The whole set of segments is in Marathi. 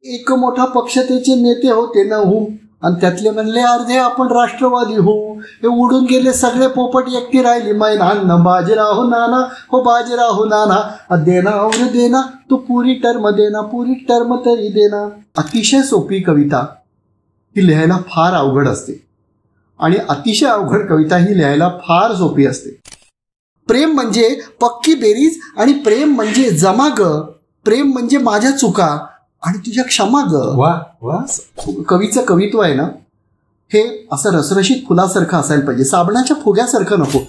एक मोठा पक्षतेचे नेते होते ना हो, आणि त्यातले म्हणले अर्धे आपण राष्ट्रवादी हो. हे उडून गेले सगळे पोपट, एकटी राहिली मैनान बाजीराव नाना हो बाजीराव नाना देना और देना तो पुरी टर्म देना, पुरी टर्म तरी देना. अतिशय सोपी कविता ही लिहायला फार अवघड असते आणि अतिशय अवघड कविता ही लिहायला फार सोपी असते. प्रेम म्हणजे पक्की बेरीज आणि प्रेम म्हणजे जमा ग, प्रेम म्हणजे माझ्या चुका आणि तुझ्या क्षमा ग. वा वा. कवीचं कवित्व आहे ना, हे असं रसरशीत फुलासारखं असायला पाहिजे, साबणाच्या फुग्यासारखं नको.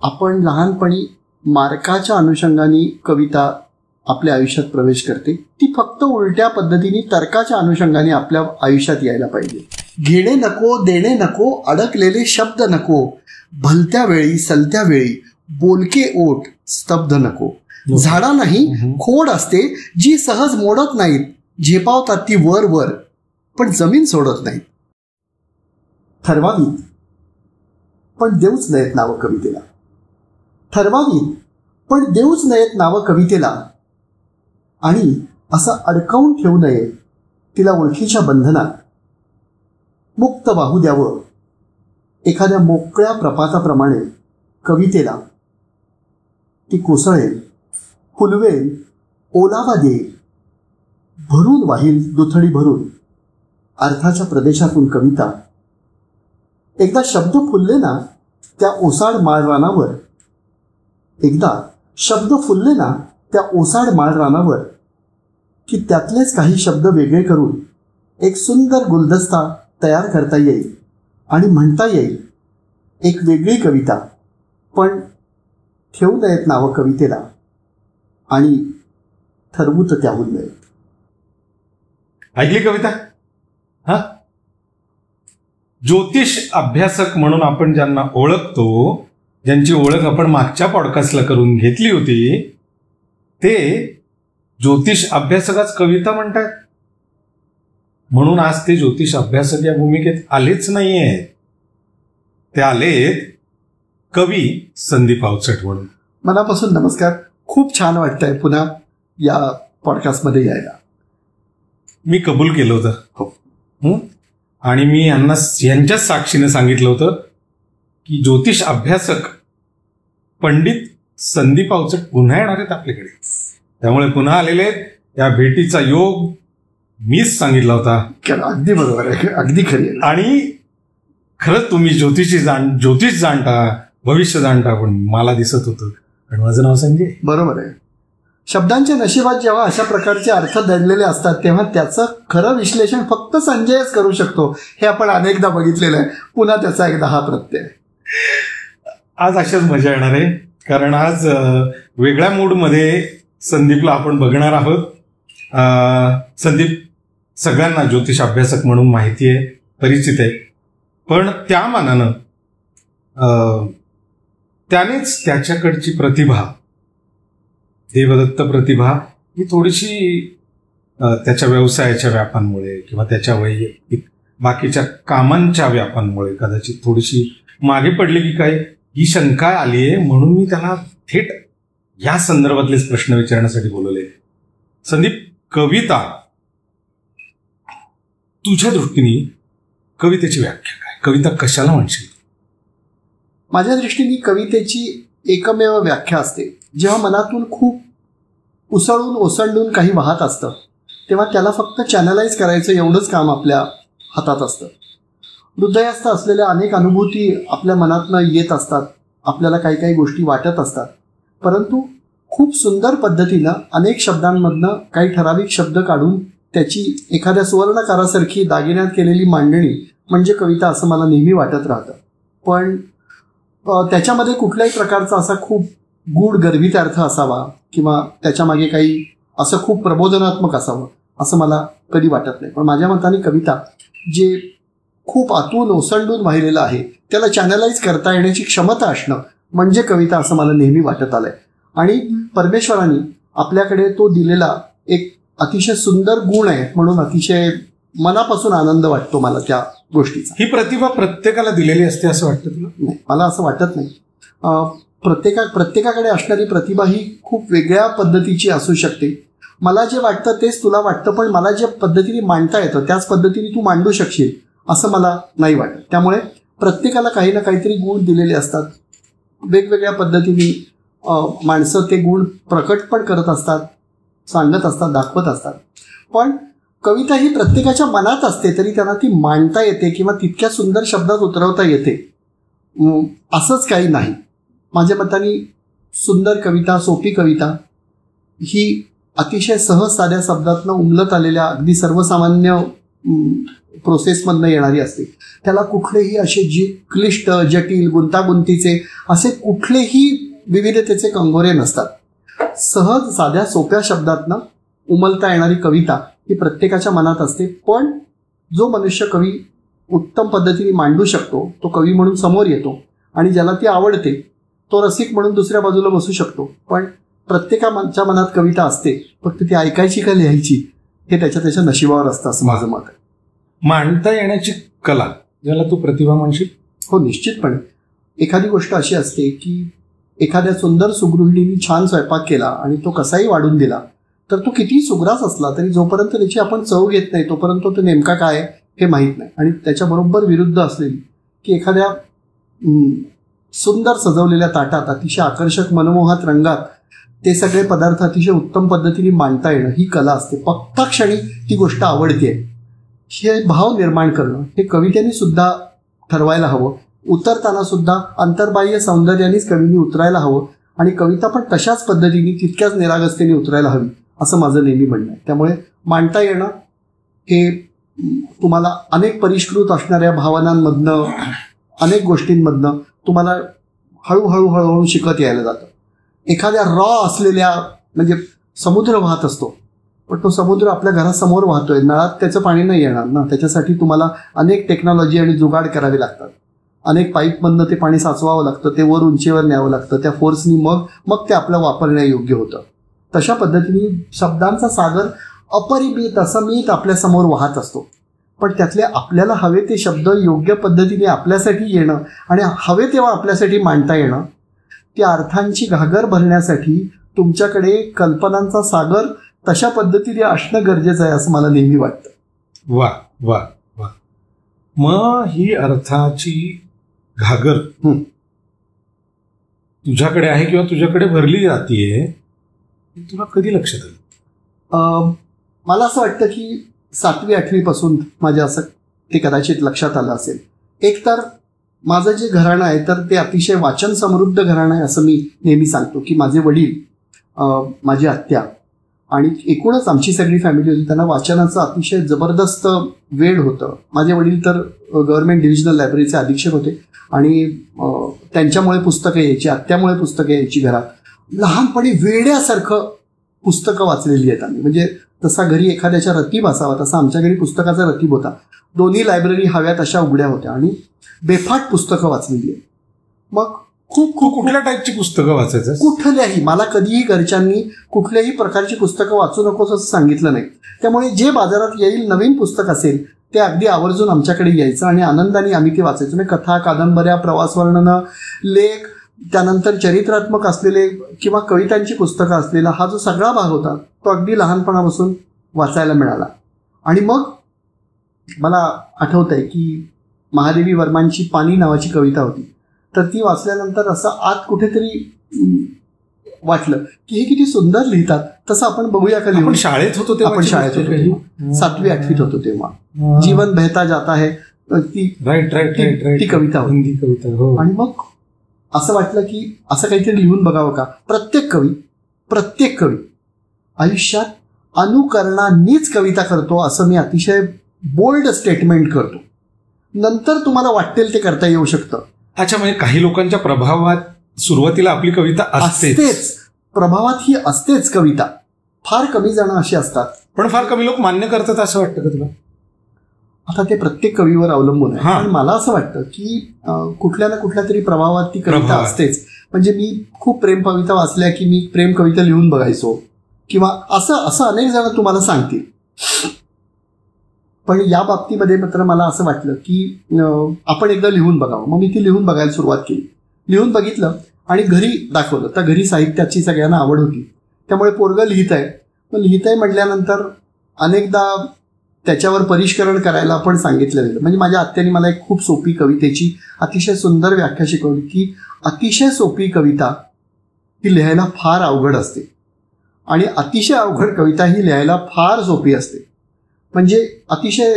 आपण लहानपणी मार्काच्या अनुषंगाने कविता आपल्या आयुष्यात प्रवेश करते, ती फक्त उलट्या पद्धतीने तर्काच्या अनुषंगाने आपल्या आयुष्यात यायला पाहिजे. घेणे नको, देणे नको, अडकलेले शब्द नको, भलत्या वेळी सलत्या वेळी बोलके ओठ स्तब्ध नको. झाडा नाही खोड असते जी सहज मोडत नाहीत, झेपावतात ती वर वर पण जमीन सोडत नाहीत. ठरवावीत पण देऊच नयेत नावं कवितेला, ठरवावीत पण देऊच नयेत नावं कवितेला, आणि असं अडकवून ठेवू नये तिला ओळखीच्या बंधनात. मुक्त वाहू द्यावं एखाद्या मोकळ्या प्रपाताप्रमाणे कवितेला. ती कोसळेल, फुलवेल, ओलावा देईल, भरून वाहील दुथडी भरून अर्थाच्या प्रदेशातून कविता. एकदा शब्द फुलले ना त्या ओसाड माळरानावर, एकदा शब्द फुलले ना त्या ओसाड माळरानावर, की त्यातलेच काही शब्द वेगळे करून एक सुंदर गुलदस्ता तयार करता येईल आणि म्हणता येईल एक वेगळी कविता. पण ठेवू नयेत नावं कवितेला आणि ठरवू तर त्याहून नयेत. ऐकली कविता? हा, ज्योतिष अभ्यासक म्हणून आपण ज्यांना ओळखतो, ज्यांची ओळख आपण मागच्या पॉडकास्टला करून घेतली होती, ते ज्योतिष अभ्यासकाच कविता म्हणतात. म्हणून आज ते ज्योतिष अभ्यासक या भूमिकेत आलेच नाहीये, ते आलेत कवी संदीप अवचट म्हणून. मनापासून नमस्कार. खूप छान वाटतंय पुन्हा या पॉडकास्टमध्ये यायला. मी कबूल केलं होतं आणि मी यांच्याच साक्षीने सांगितलं होतं की ज्योतिष अभ्यासक पंडित संदीप अवचट पुन्हा येणार आहेत आपल्याकडे. त्यामुळे पुन्हा आलेले या भेटीचा योग मीच सांगितला होता. अगदी बरोबर आहे, अगदी खरी आहे. आणि खरंच तुम्ही ज्योतिष जाणता, भविष्य जाणता, पण मला दिसत होतं कारण माझं नाव संजय. बरोबर आहे. शब्दांच्या नशिबात जेव्हा अशा प्रकारचे अर्थ दडलेले असतात तेव्हा त्याचं खरं विश्लेषण फक्त संजयच करू शकतो, हे आपण अनेकदा बघितलेलं आहे. पुन्हा त्याचा एकदा हा प्रत्यय. आज अशाच मजा येणार आहे कारण आज वेगळ्या मूडमध्ये संदीपला आपण बघणार आहोत. संदीप सगळ्यांना ज्योतिष अभ्यासक म्हणून माहिती आहे, परिचित आहे, पण त्या मानानं त्यानेच त्याच्याकडची प्रतिभा, देवदत्त प्रतिभा, ही थोडीशी त्याच्या व्यवसायाच्या व्यापांमुळे किंवा त्याच्या वैयक्तिक बाकीच्या कामांच्या व्यापांमुळे कदाचित थोडीशी मागे पडली की काय, ही शंका आली आहे. म्हणून मी त्याला थेट या संदर्भातलेच प्रश्न विचारण्यासाठी बोलवले. संदीप, कविता तुझ्या दृष्टीने कवितेची व्याख्या काय? कविता कशाला म्हणशील? माझ्या दृष्टीने कवितेची एकमेव व्याख्या असते जेव्हा मनातून खूप उसळून ओसंडून काही वाहत असतं तेव्हा त्याला फक्त चॅनलाइज करायचं एवढंच काम आपल्या हातात असतं. हृदयस्थ असलेल्या अनेक अनुभूती आपल्या मनातनं येत असतात, आपल्याला काही काही गोष्टी वाटत असतात, परंतु खूप सुंदर पद्धतीनं अनेक शब्दांमधनं काही ठराविक शब्द काढून त्याची एखाद्या सुवर्णकारासारखी दागिन्यात केलेली मांडणी म्हणजे कविता असं मला नेहमी वाटत राहतं. पण त्याच्यामध्ये कुठल्याही प्रकारचा असा खूप गूढ गर्भित अर्थ असावा किंवा त्याच्यामागे काही असं खूप प्रबोधनात्मक असावं असं मला कधी वाटत नाही. पण माझ्या मताने कविता जे खूप आतून ओसंडून वाहिलेलं आहे त्याला चॅनलाइज करता येण्याची क्षमता असणं म्हणजे कविता असं मला नेहमी वाटत आलंय. आणि परमेश्वराने आपल्याकडे तो दिलेला एक अतिशय सुंदर गुण आहे म्हणून अतिशय मनापासून आनंद वाटतो मला त्या गोष्टीचा. ही प्रतिभा प्रत्येकाला दिलेली असते असं वाटतं तुला? नाही, मला असं वाटत नाही. प्रत्येकाकडे असणारी प्रतिभा ही खूप वेगळ्या पद्धतीची असू शकते. मला जे वाटतं तेच तुला वाटतं, पण मला ज्या पद्धतीने मांडता येतं त्याच पद्धतीने तू मांडू शकशील असं मला नाही वाटत. त्यामुळे प्रत्येकाला काही ना काहीतरी गुण दिलेले असतात. वेगवेगळ्या पद्धतीने माणसं ते गुण प्रकट पण करत असतात, सांगत असतात, दाखवत असतात. पण कविता ही प्रत्येकाच्या मनात असते, तरी त्यांना ती मांडता येते किंवा तितक्या सुंदर शब्दात उतरवता येते असंच काही नाही. माझ्या मताने सुंदर कविता, सोपी कविता ही अतिशय सहज साध्या शब्दातनं उमलत आलेल्या अगदी सर्वसामान्य प्रोसेसमधनं येणारी असते. त्याला कुठलेही असे क्लिष्ट, जटिल, गुंतागुंतीचे असे कुठलेही विविधतेचे कंगोरे नसतात. सहज साध्या सोप्या शब्दातनं उमलता येणारी कविता ही प्रत्येकाच्या मनात असते. पण जो मनुष्य कवी उत्तम पद्धतीने मांडू शकतो तो कवी म्हणून समोर येतो, आणि ज्याला ती आवडते तो रसिक म्हणून दुसऱ्या बाजूला बसू शकतो. पण प्रत्येकाच्या मनात कविता असते, फक्त ती ऐकायची का लिहायची हे त्याच्या नशिबावर असतं असं माझं मत आहे. मांडता येण्याची कला, ज्याला तू प्रतिभा म्हणशील? हो, निश्चितपणे. एखादी गोष्ट अशी असते की एखाद्या सुंदर सुगृहिणीने छान स्वयंपाक केला आणि तो कसाही वाढून दिला, तर तो कितीही सुग्रास असला तरी जोपर्यंत त्याची आपण चव घेत नाही तोपर्यंत तो नेमका काय हे माहीत नाही. आणि त्याच्याबरोबर विरुद्ध असलेली की एखाद्या सुंदर सजवलेल्या ताटात अतिशय आकर्षक मनमोहक रंगात ते सगळे पदार्थ अतिशय उत्तम पद्धतीने मांडता येणं ही कला असते. बघता क्षणी ती गोष्ट आवडते हे भाव निर्माण करणं हे कवितेने सुद्धा ठरवायला हवं. उतरताना सुद्धा अंतर्बाह्य सौंदर्यानेच कवींनी उतरायला हवं, आणि कविता पण तशाच पद्धतीने तितक्याच निरागसतेने उतरायला हवी असं माझं नेहमी म्हणणं आहे. त्यामुळे मांडता येणं हे तुम्हाला अनेक परिष्कृत असणाऱ्या भावनांमधनं, अनेक गोष्टींमधनं तुम्हाला हळूहळू शिकत यायला जातं. एखाद्या असलेल्या म्हणजे समुद्र वाहत असतो, पण तो समुद्र आपल्या घरासमोर वाहतोय, नळात त्याचं पाणी नाही येणार ना. त्याच्यासाठी तुम्हाला अनेक टेक्नॉलॉजी आणि जुगाड करावे लागतात. अनेक पाईपमधनं ते पाणी साचवावं लागतं, ते वर उंचीवर न्यावं लागतं, त्या फोर्सनी मग ते आपलं वापरण्यायोग्य होतं. तशा पद्धतीने शब्दांचा सागर अपरिमित असमित आपल्यासमोर वाहत असतो, पण त्यातले आपल्याला हवे ते शब्द योग्य पद्धतीने आपल्यासाठी येणं आणि हवे तेव्हा आपल्यासाठी मांडता येणं, त्या अर्थांची घागर भरण्यासाठी तुमच्याकडे कल्पनांचा सागर तशा पद्धतीने असणं गरजेचं आहे असं मला नेहमी वाटतं. वा वा वा. मग ही अर्थाची घागर तुझ्याकडे आहे किंवा तुझ्याकडे भरली जातीये, तुला कधी लक्षात आलं? मला असं वाटतं की 7वी 8वी पासून माझ्या असं ते कदाचित लक्षात आलं असेल. एक तर माझं जे घराणं आहे तर ते अतिशय वाचन समृद्ध घराणं आहे असं मी नेहमी सांगतो. की माझे वडील, माझी आत्या आणि एकूणच आमची सगळी फॅमिली होती, त्यांना वाचनाचं अतिशय जबरदस्त वेड होतं. माझे वडील तर गव्हर्नमेंट डिव्हिजनल लायब्ररीचे अधीक्षक होते आणि त्यांच्यामुळे पुस्तकं यायची, आत्यामुळे पुस्तकं यायची घरात. लहानपणी वेड्यासारखं पुस्तकं वाचलेली आहेत आम्ही. म्हणजे तसा घरी एखाद्याच्या रतीब असावा तसा आमच्या घरी पुस्तकाचा रतीब होता. दोन्ही लायब्ररी हव्यात अशा उघड्या होत्या आणि बेफाट पुस्तकं वाचलेली आहेत. मग खूप कुठल्या टाईपची पुस्तकं वाचायचं? कुठल्याही. मला कधीही घरच्यांनी कुठल्याही प्रकारची पुस्तकं वाचू नकोस असं सांगितलं नाही. त्यामुळे जे बाजारात येईल नवीन पुस्तक असेल ते अगदी आवर्जून आमच्याकडे यायचं आणि आनंदाने आम्ही ते वाचायचो. म्हणजे कथा, कादंबऱ्या, प्रवास वर्णनं, लेख, त्यानंतर चरित्रात्मक असलेले किंवा कवितांची पुस्तकं असलेला हा जो सगळा भाग होता तो अगदी लहानपणापासून वाचायला मिळाला. आणि मग मला आठवतंय की महादेवी वर्मांची पानी नावाची कविता होती, तर ती वाचल्यानंतर असं आत कुठेतरी वाटलं की हे किती सुंदर लिहितात, तसं आपण बघूया का लिहून. शाळेत होतो तेव्हा, आपण शाळेत होतो 7वी 8वीत होतो तेव्हा. जीवन बहता जाता है ती कविता होती. आणि मग असं वाटलं की असं काहीतरी लिहून बघावं का. प्रत्येक कवी आयुष्यात अनुकरणानेच कविता करतो असं मी अतिशय बोल्ड स्टेटमेंट करतो. नंतर तुम्हाला वाटेल ते करता येऊ शकतं. अच्छा, म्हणजे काही लोकांच्या प्रभावात सुरुवातीला आपली कविता असतेच, प्रभावात ही असतेच कविता. फार कमी जण अशी असतात, पण फार कमी लोक मान्य करतात असं वाटतं का तुला? आता ते प्रत्येक कवीवर अवलंबून आहे. पण मला असं वाटतं की कुठल्या ना कुठल्या तरी प्रभावात ती कविता असतेच. म्हणजे मी खूप प्रेम कविता वाचल्या की मी प्रेम कविता लिहून बघायचो किंवा असं अनेक जण तुम्हाला सांगतील. पण या बाबतीमध्ये मात्र मला असं वाटलं की आपण एकदा लिहून बघावं. मग मी ती लिहून बघायला सुरुवात केली. लिहून बघितलं आणि घरी दाखवलं. तर घरी साहित्याची सगळ्यांना आवड होती. त्यामुळे पोरगं लिहित आहे, लिहिताय म्हटल्यानंतर अनेकदा त्याच्यावर परिष्करण करायला पण सांगितलं गेलं. म्हणजे माझ्या आत्याने मला एक खूप सोपी कवितेची अतिशय सुंदर व्याख्या शिकवली की अतिशय सोपी कविता ही लिहायला फार अवघड असते आणि अतिशय अवघड कविता ही लिहायला फार सोपी असते. म्हणजे अतिशय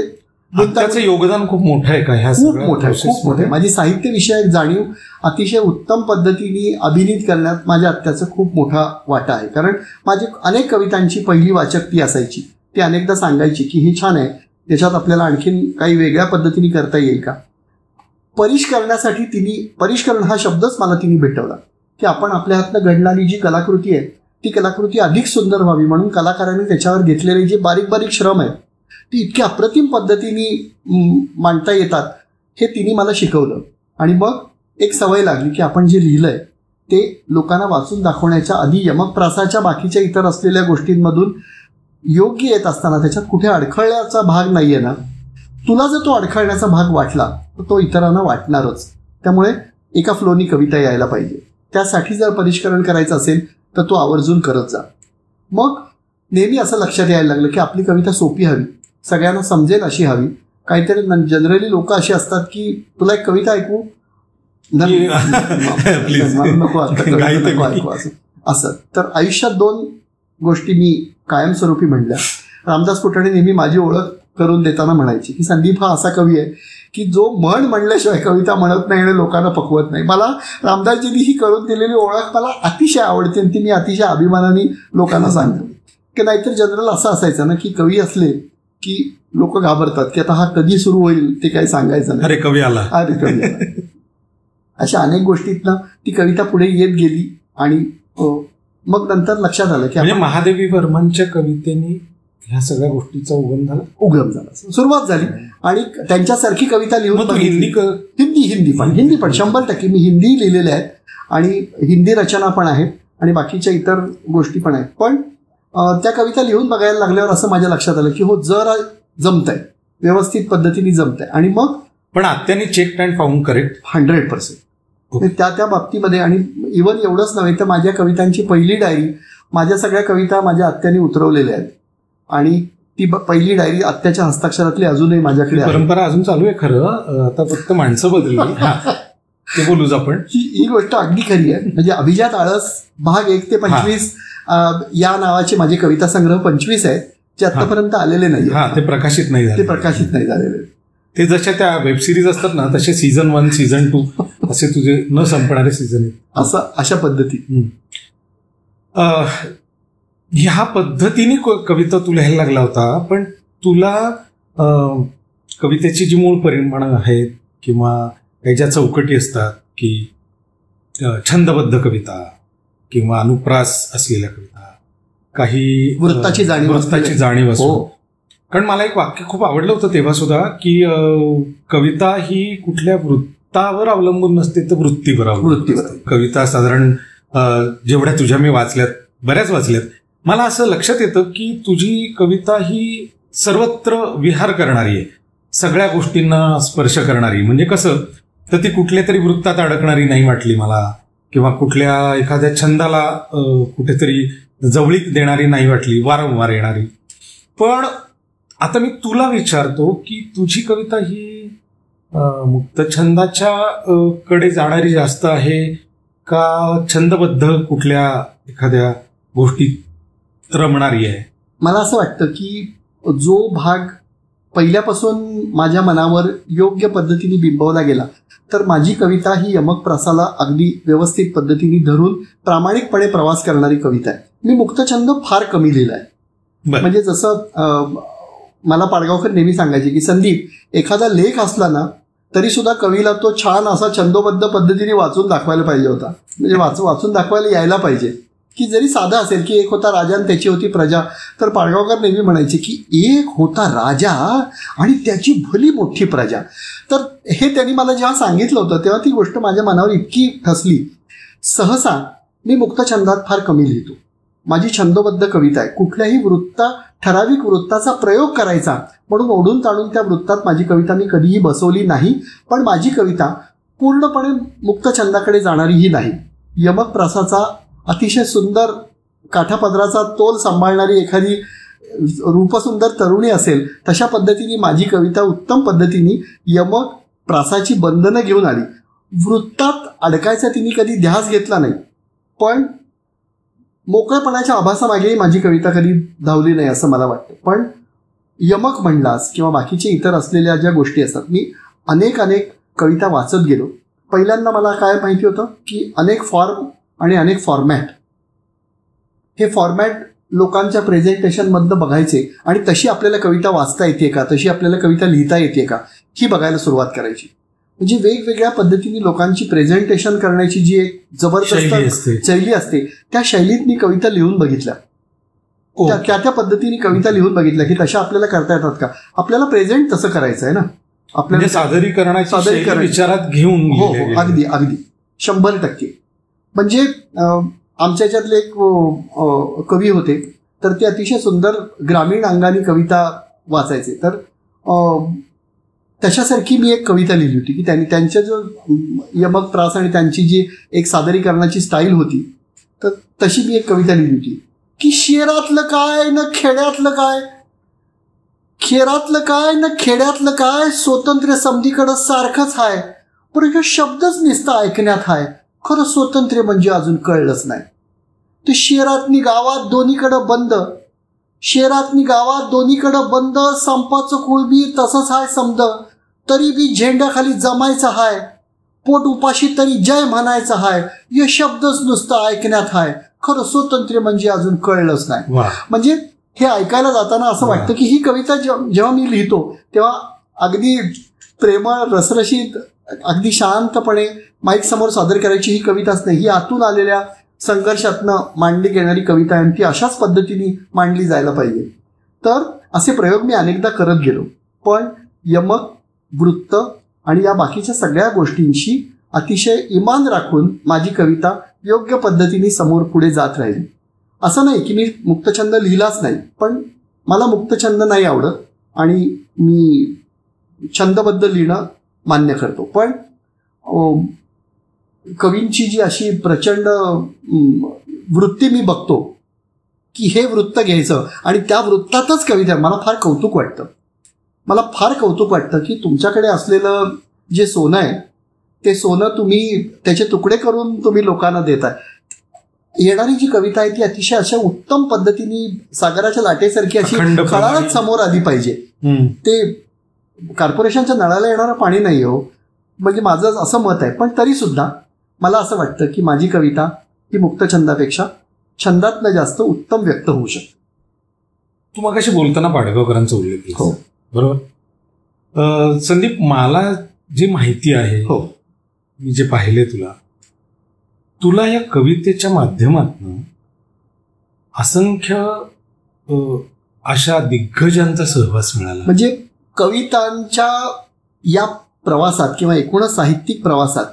त्याचं योगदान खूप मोठं आहे का? ह्या खूप मोठं आहे. माझी साहित्य विषयक जाणीव अतिशय उत्तम पद्धतीने अभिनीत करण्यात माझ्या आत्याचा खूप मोठा वाटा आहे. कारण माझी अनेक कवितांची पहिली वाचक ती असायची. ती अनेकदा सांगायची की हे छान आहे, त्याच्यात आपल्याला आणखीन काही वेगळ्या पद्धतीने करता येईल का. परिष्करणासाठी परिष्करण हा शब्दच मला तिने भेटवला की आपण आपल्या हातनं घडणारी जी कलाकृती आहे ती कलाकृती अधिक सुंदर व्हावी म्हणून कलाकारांनी त्याच्यावर घेतलेले जे बारीक बारीक श्रम आहेत ती इतक्या अप्रतिम पद्धतीने मांडता येतात हे तिने मला शिकवलं. आणि मग एक सवय लागली की आपण जे लिहिलंय ते लोकांना वाचून दाखवण्याच्या आधी यमकप्रासाच्या बाकीच्या इतर असलेल्या गोष्टींमधून योग्य येत असताना त्याच्यात कुठे अडखळण्याचा भाग नाहीये ना, तुला जर तो अडखळण्याचा भाग वाटला तर तो इतरांना वाटणारच. त्यामुळे एका फ्लोनी कविता यायला पाहिजे. त्यासाठी जर परिष्करण करायचं असेल तर तो आवर्जून करत जा. मग नेहमी असं लक्षात यायला लागलं की आपली कविता सोपी हवी, सगळ्यांना समजेल अशी हवी. काहीतरी जनरली लोक अशी असतात की तुला एक कविता ऐकू नको ऐकू असं. तर आयुष्यात 2 गोष्टी मी कायमस्वरूपी म्हणल्या. रामदास फुटाणे नेहमी माझी ओळख करून देताना म्हणायची की संदीप हा असा कवी आहे की जो म्हणल्याशिवाय कविता म्हणत नाही आणि लोकांना पकवत नाही. मला रामदासजींनी ही करून दिलेली ओळख मला अतिशय आवडते आणि ती मी अतिशय अभिमानाने लोकांना सांगतो. की नाहीतर जनरल असं असायचं ना की कवी असले की लोक घाबरतात की आता हा कधी सुरू होईल ते काही सांगायचं नाही. अरे कवी आला. अशा अनेक गोष्टीतनं ती कविता पुढे येत गेली आणि मग नंतर लक्षात आलं की महादेवी वर्मांच्या कवितेने ह्या सगळ्या गोष्टीचा उगम झाला, सुरुवात झाली. आणि त्यांच्यासारखी कविता लिहून हिंदी पण 100% मी हिंदी लिहिलेल्या आहेत आणि हिंदी रचना पण आहेत आणि बाकीच्या इतर गोष्टी पण आहेत. पण त्या कविता लिहून बघायला लागल्यावर असं माझ्या लक्षात आलं की हो जरा जमतंय, व्यवस्थित पद्धतीने जमतंय. आणि मग पण आत्याने चेक अँड फाउंड करेक्ट 100% त्या बाबतीमध्ये. आणि इव्हन एवढंच नव्हे तर माझ्या कवितांची पहिली डायरी, माझ्या सगळ्या कविता माझ्या आत्याने उतरवलेल्या आहेत आणि ती पहिली डायरी आत्याच्या हस्ताक्षरातली अजूनही माझ्याकडे. परंपरा अजून चालू आहे खरं, आता फक्त माणसं बदलली ते बोलूच आपण. ही गोष्ट अगदी खरी आहे. म्हणजे अभिजात आळस भाग 1 ते 25 या नावाचे माझे कविता संग्रह 25 आहेत जे आतापर्यंत आलेले नाही. ते प्रकाशित नाही झालेले. ते जशा त्या वेब सिरीज असतात ना तसे सीझन 1 सीझन 2 असे तुझे न संपणारे सीझन आहेत. अशा पद्धती. ह्या पद्धतीने कविता तू लिहायला लागला होता. पण तुला कवितेची जी मूळ परिमाणं आहेत किंवा ज्या चौकटी असतात की छंदबद्ध कविता किंवा अनुप्रास असलेल्या कविता, काही वृत्ताची जाणीव असो. कारण मला एक वाक्य खूप आवडलं होतं तेव्हा सुद्धा की कविता ही कुठल्या वृत्तावर अवलंबून नसते तर वृत्तीवर अवलंबून. कविता साधारण जेवढ्या तुझ्या मी बऱ्याच वाचल्यात, मला असं लक्षात येतं की तुझी कविता ही सर्वत्र विहार करणारी आहे, सगळ्या गोष्टींना स्पर्श करणारी. म्हणजे कसं तर ती कुठल्या तरी वृत्तात अडकणारी नाही वाटली मला, किंवा कुठल्या एखाद्या छंदाला कुठेतरी जवळीक देणारी नाही वाटली, वारंवार येणारी. पण आता मी तुला विचारतो की तुझी कविता ही मुक्त छंदाच्या कडे जाणारी जास्त आहे का छंदबद्ध कुठल्या एखाद्या गोष्टीत रमणारी आहे? मला असं वाटतं की जो भाग पहिल्यापासून माझ्या मनावर योग्य पद्धतीने बिंबवला गेला तर माझी कविता ही यमकप्रासाला अगदी व्यवस्थित पद्धतीने धरून प्रामाणिकपणे प्रवास करणारी कविता आहे. मी मुक्तछंद फार कमी लिहिलाय. म्हणजे जसं मला पाडगावकर नेहमी सांगायचे की संदीप एखादा लेख असला ना तरी सुद्धा कवीला तो छान असा छंदोबद्ध पद्धतीने वाचून दाखवायला पाहिजे होता. म्हणजे वाचून दाखवायला यायला पाहिजे की जरी साधा असेल की एक होता राजा आणि त्याची होती प्रजा, तर पाडगावकर नेहमी म्हणायचे की एक होता राजा आणि त्याची भली मोठी प्रजा. तर हे त्यांनी मला जेव्हा सांगितलं होतं तेव्हा ती गोष्ट माझ्या मनावर इतकी ठसली. सहसा मी मुक्तछंदात फार कमी लिहितो. माझी छंदोबद्ध कविता आहे. कुठल्याही ठराविक वृत्ताचा प्रयोग करायचा म्हणून ओढून ताणून त्या वृत्तात माझी कविता मी कधीही बसवली नाही. पण माझी कविता पूर्णपणे मुक्तछंदाकडे जाणारीही नाही. यमकप्रासाचा अतिशय सुंदर काठापदराचा तोल सांभाळणारी एखादी रूपसुंदर तरुणी असेल, तशा पद्धतीने माझी कविता उत्तम पद्धतीने यमक प्रासाची बंधनं घेऊन आली. वृत्तात अडकायचा तिने कधी ध्यास घेतला नाही, पण मोकळेपणाच्या आभासामागेही माझी कविता कधी धावली नाही असं मला वाटतं. पण यमक म्हणलास किंवा बाकीचे इतर असलेल्या ज्या गोष्टी असतात, मी अनेक कविता वाचत गेलो. पहिल्यांदा मला काय माहिती होतं की अनेक फॉर्म आणि अनेक फॉर्मॅट, हे फॉर्मॅट लोकांच्या प्रेझेंटेशनमधनं बघायचे आणि तशी आपल्याला कविता वाचता येते का, तशी आपल्याला कविता लिहिता येते का, ही बघायला सुरुवात करायची. म्हणजे वेगवेगळ्या पद्धतीने लोकांची प्रेझेंटेशन करण्याची जी एक जबरदस्त शैली असते, त्या शैलीत मी कविता लिहून बघितल्या. त्या पद्धतीने कविता लिहून बघितल्या की तशा आपल्याला करता येतात का, आपल्याला प्रेझेंट तसं करायचं आहे ना, आपल्याला सादरीकरण विचारात घेऊन. हो, अगदी 100%. म्हणजे आमच्या याच्यातले एक कवी होते, तर ते अतिशय सुंदर ग्रामीण अंगाने कविता वाचायचे. तर तशासारखी मी एक कविता लिहिली होती की त्यांच्या जो यमक प्रास आणि त्यांची जी एक सादरीकरणाची स्टाईल होती, तर तशी मी एक कविता लिहिली होती की शहरातलं काय न खेड्यातलं काय, खेरातलं काय न खेड्यातलं काय, स्वातंत्र्य समधीकडं सारखंच आहे, पण हे शब्दच नुसता ऐकण्यात आहे, खरं स्वातंत्र्य म्हणजे अजून कळलंच नाही. ते शहरातनी गावात दोन्हीकडं बंद, शहरातनी गावात दोन्हीकडं बंद, संपाचं कुळबी तसंच हाय समद, तरी बी झेंड्याखाली जमायचं हाय, पोट उपाशी तरी जय म्हणायचं हाय, हे शब्दच नुसतं ऐकण्यात हाय, खरं स्वातंत्र्य म्हणजे अजून कळलंच नाही. म्हणजे हे ऐकायला जाताना असं वाटतं की ही कविता जेव्हा मी लिहितो तेव्हा अगदी प्रेमळ, रसरशीत, अगदी शांतपणे माईक समोर सादर करायची ही कविताच नाही, ही आतून आलेल्या संघर्षातनं मांडली गेणारी कविता आहे, ती अशाच पद्धतीने मांडली जायला पाहिजे. तर असे प्रयोग मी अनेकदा करत गेलो, पण यमक, वृत्त आणि या बाकीच्या सगळ्या गोष्टींशी अतिशय इमान राखून माझी कविता योग्य पद्धतीने समोर पुढे जात राहिली. असं नाही की मी मुक्तछंद लिहिलाच नाही, पण मला मुक्तछंद नाही आवडत आणि मी छंदबद्ध लिहिणं मान्य करतो. पण कवींची जी अशी प्रचंड वृत्ती मी बघतो की हे वृत्त घ्यायचं आणि त्या वृत्तातच कविता, मला फार कौतुक वाटतं. मला फार कौतुक वाटतं की तुमच्याकडे असलेलं जे सोनं आहे ते सोनं तुम्ही त्याचे तुकडे करून तुम्ही लोकांना देताय. येणारी जी कविता आहे ती अतिशय अशा उत्तम पद्धतीने सागराच्या लाटेसारखी अशी खळाळच समोर आली पाहिजे. ते कॉर्पोरेशनच्या नळाला येणारं पाणी नाही हो, म्हणजे माझं असं मत आहे. पण तरी सुद्धा मला असं वाटतं की माझी कविता ही मुक्तछंदापेक्षा छंदातनं जास्त उत्तम व्यक्त होऊ शकते. तू मगाशी बोलताना पाडगावकरांचा उल्लेख केला, हो बरोबर. संदीप, मला जी माहिती आहे, हो मी जे पाहिले तुला या कवितेच्या माध्यमातून असंख्य अशा दिग्गजांचा सहवास मिळाला. म्हणजे कवितांच्या या प्रवासात किंवा एकूणच साहित्यिक प्रवासात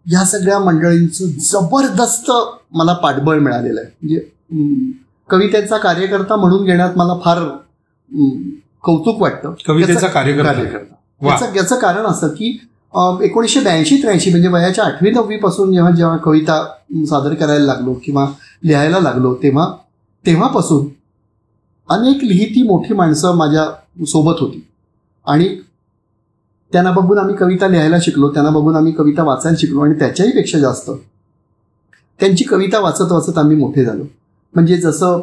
ह्या सगळ्या मंडळींचं जबरदस्त मला पाठबळ मिळालेलं आहे. म्हणजे कवितेचा कार्यकर्ता म्हणून घेण्यात मला फार कौतुक वाटतं. कवितेचा कार्यकर्ता याचं कारण असं की 1982-83 म्हणजे वयाच्या 8वी-9वी पासून जेव्हा कविता सादर करायला लागलो किंवा लिहायला लागलो तेव्हापासून अनेक लिहिती मोठी माणसं माझ्या सोबत होती आणि त्यांना बघून आम्ही कविता लिहायला शिकलो, त्यांना बघून आम्ही कविता वाचायला शिकलो आणि त्याच्याही पेक्षा जास्त त्यांची कविता वाचत वाचत आम्ही मोठे झालो. म्हणजे जसं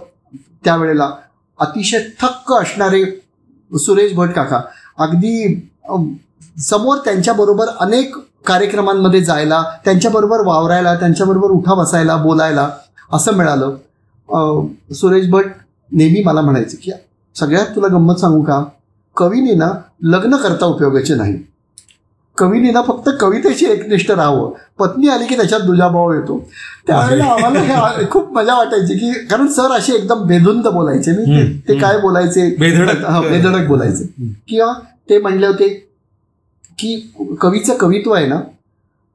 त्यावेळेला अतिशय थक्क असणारे सुरेश भट काका, अगदी समोर त्यांच्याबरोबर अनेक कार्यक्रमांमध्ये जायला, त्यांच्याबरोबर वावरायला, त्यांच्याबरोबर उठा बसायला, बोलायला असं मिळालं. सुरेश भट नेहमी मला म्हणायचे की सगळ्यात तुला गंमत सांगू का, कवीने ना लग्न करता उपयोगाचे नाही, कवीने ना फक्त कवितेची एकनिष्ठ राहावं, पत्नी आली की त्याच्यात दुजाभाव येतो. त्यावेळेला आम्हाला खूप मजा वाटायची की कारण सर असे एकदम बेधुंद बोलायचे, ते काय बोलायचे, बेधडक बोलायचे. किंवा ते म्हणले होते की कवीचं कवित्व आहे ना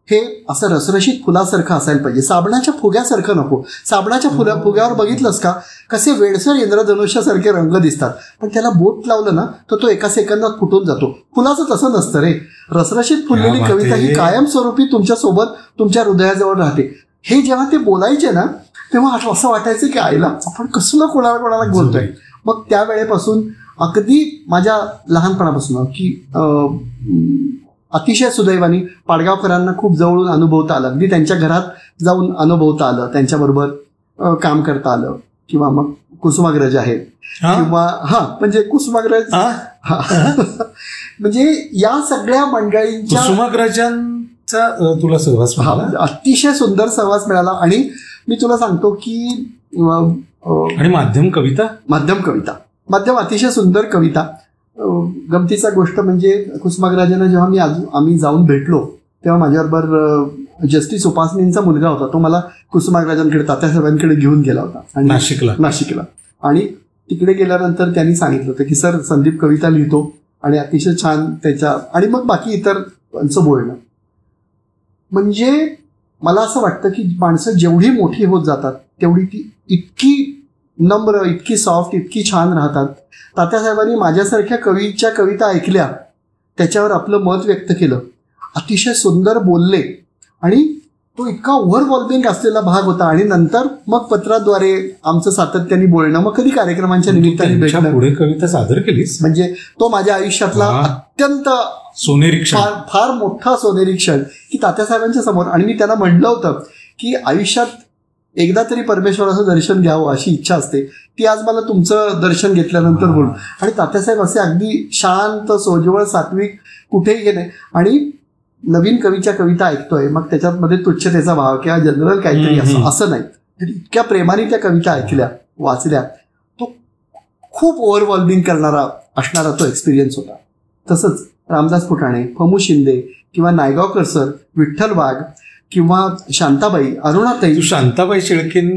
हे असं रसरशीत फुलासारखं असायला पाहिजे, साबणाच्या फुग्यासारखं नको. साबणाच्या फुग्यावर बघितलंस का कसे वेडसर इंद्रधनुष्यासारखे रंग दिसतात, पण त्याला बोट लावलं ना तर तो एका सेकंदात फुटून जातो. फुलाचं तसं नसतं रे, रसरशीत फुललेली कविता ही कायमस्वरूपी तुमच्यासोबत तुमच्या हृदयाजवळ राहते. हे जेव्हा ते बोलायचे ना तेव्हा असं वाटायचं की आईला आपण कसलं कोणाला बोलतोय. मग त्या वेळेपासून अगदी माझ्या लहानपणापासून की अतिशय सुदैवाने पाडगावकरांना खूप जवळून अनुभवता आलं, अगदी त्यांच्या घरात जाऊन अनुभवता आलं, त्यांच्याबरोबर काम करता आलं. किंवा मग कुसुमाग्रज आहेत किंवा म्हणजे कुसुमाग्रज म्हणजे या सगळ्या मंडळींच्या कुसुमाग्रजांचा तुला सहवास अतिशय सुंदर सहवास मिळाला. आणि मी तुला सांगतो की आणि माध्यम अतिशय सुंदर कविता. गमतीचा गोष्ट म्हणजे कुसुमाग्रजांना जेव्हा आम्ही जाऊन भेटलो तेव्हा माझ्याबरोबर जस्टिस उपासनींचा मुलगा होता, तो मला कुसुमाग्रजांकडे तात्यासाहेबांकडे घेऊन गेला होता आणि नाशिकला. आणि तिकडे गेल्यानंतर त्यांनी सांगितलं होतं की सर संदीप कविता लिहितो आणि अतिशय छान त्याच्या, आणि मग बाकी इतरांचं बोलणं. म्हणजे मला असं वाटतं की माणसं जेवढी मोठी होत जातात तेवढी ती इतकी नम्र, इतकी सॉफ्ट, इतकी छान राहतात. तात्यासाहेबांनी माझ्यासारख्या कवीच्या कविता ऐकल्या, त्याच्यावर आपलं मत व्यक्त केलं, अतिशय सुंदर बोलले आणि तो इतका ओव्हरवॉल्मिंग असलेला भाग होता. आणि नंतर मग पत्राद्वारे आमचं सातत्याने बोलणं, मग कधी कार्यक्रमांच्या निमित्ताने भेटणं. पुढे कविता सादर केलीस म्हणजे तो माझ्या आयुष्यातला अत्यंत सोनेरी क्षण, फार मोठा सोनेरी क्षण की तात्यासाहेबांच्या समोर. आणि मी त्यांना म्हटलं होतं की आयुष्यात एकदा तरी परमेश्वराचं दर्शन घ्यावं अशी इच्छा असते, ती आज मला तुमचं दर्शन घेतल्यानंतर बोलून. आणि तात्यासाहेब असे अगदी शांत, सोजवळ, सात्विक, कुठेही गेले आणि नवीन कवीच्या कविता ऐकतोय, मग त्याच्यामध्ये तुच्छतेचा भाव किंवा जनरल काहीतरी असं नाही, इतक्या प्रेमाने त्या कविता ऐकल्या, वाचल्या. तो खूप ओव्हरवॉल्मिंग करणारा असणारा तो एक्सपिरियन्स होता. तसंच रामदास फुटाणे, फमू शिंदे किंवा नायगावकर सर, विठ्ठल वाघ किंवा शांताबाई, अरुणाताई, शांताबाई शेळकेन,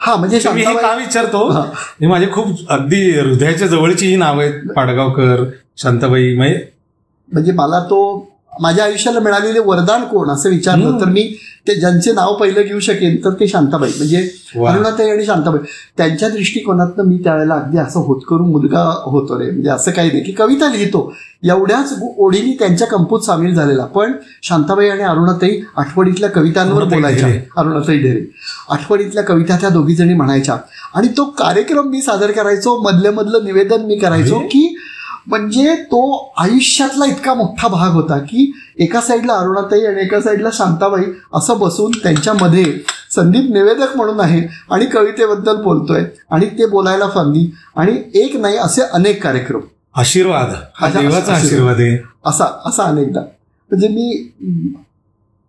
म्हणजे शांताबाई का विचारतो, हे माझे खूप अगदी हृदयाच्या जवळची ही नाव आहेत, पाडगावकर, शांताबाई. म्हणजे मला तो माझ्या आयुष्याला मिळालेले वरदान कोण असं विचारलं तर मी ते ज्यांचे नाव पहिलं घेऊ शकेन तर ते शांताबाई, म्हणजे अरुणाताई आणि शांताबाई. त्यांच्या दृष्टिकोनातनं मी त्यावेळेला अगदी असं होतकरून मुलगा होतो रे, म्हणजे असं काही नाही की कविता लिहितो, एवढ्याच ओढीनी त्यांच्या कंपूत सामील झालेला. पण शांताबाई आणि अरुणाताई आठवडीतल्या कवितांवर बोलायच्या. अरुणाताई ढेरे आठवडीतल्या कविता त्या दोघी जणी म्हणायच्या आणि तो कार्यक्रम मी सादर करायचो, मधलं निवेदन मी करायचो की म्हणजे तो आयुष्यातला इतका मोठा भाग होता की एका साईडला अरुणाताई आणि एका साईडला शांताबाई असं बसून त्यांच्यामध्ये संदीप निवेदक म्हणून आहे आणि कवितेबद्दल बोलतोय आणि ते बोलायला फांदी. आणि एक नाही असे अनेक कार्यक्रम, आशीर्वाद, देवाचा आशीर्वाद आहे असा अनेकदा. म्हणजे मी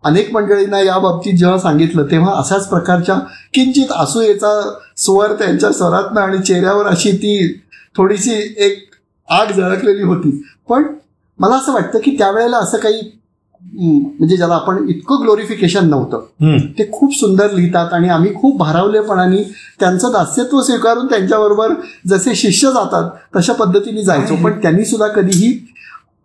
अनेक मंडळींना या बाबतीत जेव्हा सांगितलं तेव्हा अशाच प्रकारच्या किंचित असूयेचा स्वर त्यांच्या स्वरातनं आणि चेहऱ्यावर अशी ती थोडीशी एक आग झळकलेली होती. पण मला असं वाटतं की त्यावेळेला असं काही म्हणजे ज्याला आपण इतकं ग्लोरिफिकेशन नव्हतं. ते खूप सुंदर लिहितात आणि आम्ही खूप भारावलेपणाने त्यांचं दास्यत्व स्वीकारून त्यांच्याबरोबर जसे शिष्य जातात तशा पद्धतीने जायचो. पण त्यांनी सुद्धा कधीही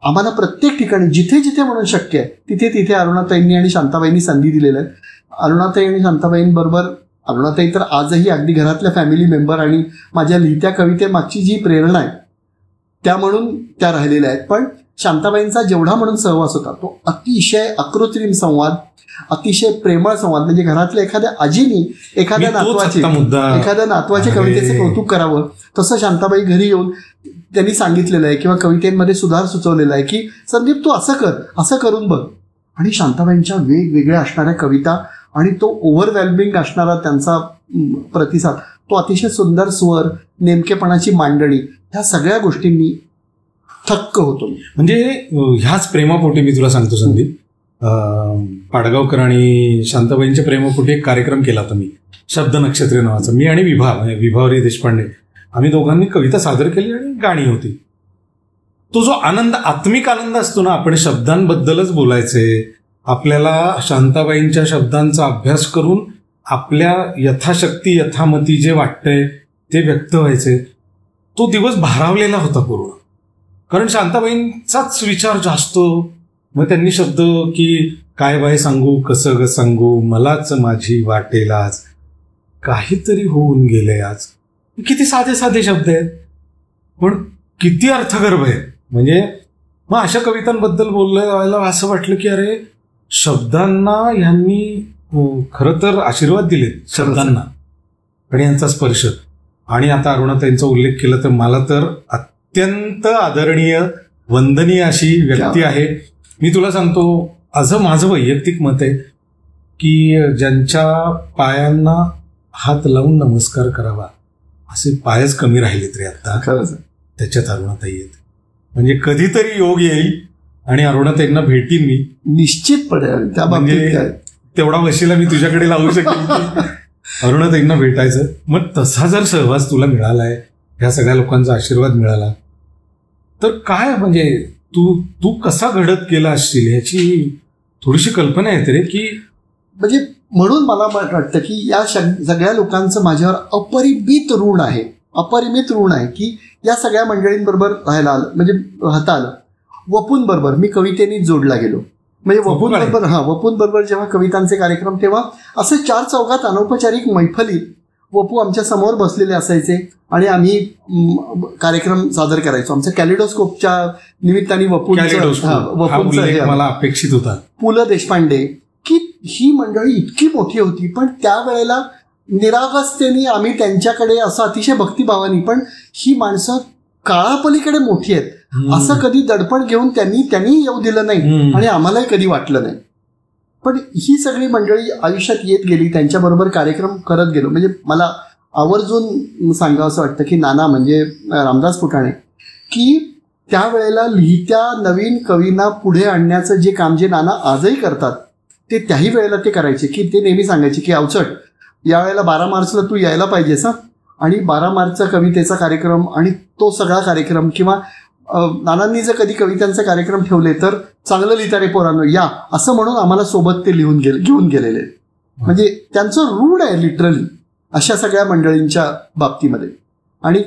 आम्हाला प्रत्येक ठिकाणी जिथे जिथे म्हणून शक्य आहे तिथे तिथे अरुणाताईंनी आणि शांताबाईंनी संधी दिलेल्या आहेत. अरुणाताई आणि शांताबाईंबरोबर, अरुणाताई तर आजही अगदी घरातल्या फॅमिली मेंबर आणि माझ्या लिहित्या कवितेमागची जी प्रेरणा आहे त्या म्हणून त्या राहिलेल्या आहेत. पण शांताबाईंचा जेवढा म्हणून सहवास होता तो अतिशय अकृत्रिम संवाद, अतिशय प्रेमळ संवाद. म्हणजे घरातल्या एखाद्या आजीनी एखाद्या नातवाचे कवितेचे कौतुक करावं तसं शांताबाई घरी येऊन त्यांनी सांगितलेलं आहे किंवा कवितेमध्ये सुधार सुचवलेला आहे की संदीप तू असं कर, असं करून बघ. आणि शांताबाईंच्या वेगवेगळ्या असणाऱ्या कविता आणि तो ओव्हरवेल्मिंग असणारा त्यांचा प्रतिसाद, तो अतिशय सुंदर स्वर, नेमकेपणाची मांडणी, ह्या सगळ्या गोष्टींनी थक्क होतो. म्हणजे ह्याच प्रेमापोटी मी तुला सांगतो संदीप, पाडगावकर आणि शांताबाईंच्या प्रेमापोटी एक कार्यक्रम केला होता मी, शब्द नक्षत्र नावाचा. मी आणि विभावरी देशपांडे आम्ही दोघांनी कविता सादर केली आणि गाणी होती. तो जो आनंद, आत्मिक आनंद असतो ना, आपण शब्दांबद्दलच बोलायचे, आपल्याला शांताबाईंच्या शब्दांचा अभ्यास करून आपल्या यथाशक्ती यथामती जे वाटतंय ते व्यक्त व्हायचे, तो दिवस भारावलेला होता पूर्ण. कारण शांताबाईंचाच विचार जास्त. मग त्यांनी शब्द की काय बाय सांगू, कसं ग सांगू, मलाच माझी वाटेल आज, काहीतरी होऊन गेले आज. किती साधे साधे शब्द आहेत पण किती अर्थगर्भ आहेत. म्हणजे मग अशा कवितांबद्दल बोलायला असं वाटलं की अरे शब्दांना ह्यांनी खरं तर आशीर्वाद दिलेत शब्दांना. आणि यांचा स्पर्श. आणि आता अरुणाताईंचा उल्लेख केला तर मला तर अत्यंत आदरणीय वंदनीय अशी व्यक्ती आहे. मी तुला सांगतो, असं माझं वैयक्तिक मत आहे की ज्यांच्या पायांना हात लावून नमस्कार करावा असे पायच कमी राहिलेत रे आता. खरंच त्याच्यात अरुणाताई आहेत. म्हणजे कधीतरी योग येईल आणि अरुणाताईंना भेटीन मी निश्चितपणे. त्या बाबतीत तेवढा वशिला मी तुझ्याकडे लावू शकेन अरुणाताईंना भेटायचं. मग तसा जर सहवास तुला मिळालाय, ह्या सगळ्या लोकांचा आशीर्वाद मिळाला, तर काय म्हणजे तू कसा घडत गेला असशील ह्याची थोडीशी कल्पना येते रे. की म्हणजे म्हणून मला वाटतं की या सगळ्या लोकांचं माझ्यावर अपरिमित ऋण आहे. अपरिमित ऋण आहे की या सगळ्या मंडळींबरोबर राहायला आलं, म्हणजे राहता आलं. वपून बरोबर मी कवितेने जोडला गेलो. म्हणजे वपून बरोबर जेव्हा कवितांचे कार्यक्रम, तेव्हा असे 4 चौघात अनौपचारिक मैफलीत वपू आमच्या समोर बसलेले असायचे आणि आम्ही कार्यक्रम सादर करायचो. आमच्या कॅलिडोस्कोपच्या निमित्ताने वपूंचं मला अपेक्षित होता. पु ल देशपांडे, की ही मंडळी इतकी मोठी होती, पण त्यावेळेला निरागसतेने आम्ही त्यांच्याकडे असं अतिशय भक्तिभावानी, पण ही माणसं काळापलीकडे मोठी आहेत असं कधी दडपण घेऊन त्यांनी येऊ दिलं नाही आणि आम्हालाही कधी वाटलं नाही. पण ही सगळी मंडळी आयुष्यात येत गेली, त्यांच्याबरोबर कार्यक्रम करत गेलो. म्हणजे मला आवर्जून सांगावं असं वाटतं की नाना म्हणजे रामदास फुटाणे, की त्यावेळेला लिहित्या नवीन कवींना पुढे आणण्याचं जे काम जे नाना आजही करतात ते त्याही वेळेला ते करायचे. की ते नेहमी सांगायचे की अवचट, यावेळेला 12 मार्चला तू यायला पाहिजेस हा. आणि 12 मार्चचा कवितेचा कार्यक्रम आणि तो सगळा कार्यक्रम, किंवा नानांनी जर कधी कवितांचे कार्यक्रम ठेवले तर चांगलं लिहिता रे पोरांनो या, असं म्हणून आम्हाला सोबत ते घेऊन गेलेले. म्हणजे त्यांचं ऋण आहे लिटरली अशा सगळ्या मंडळींच्या बाबतीमध्ये. आणि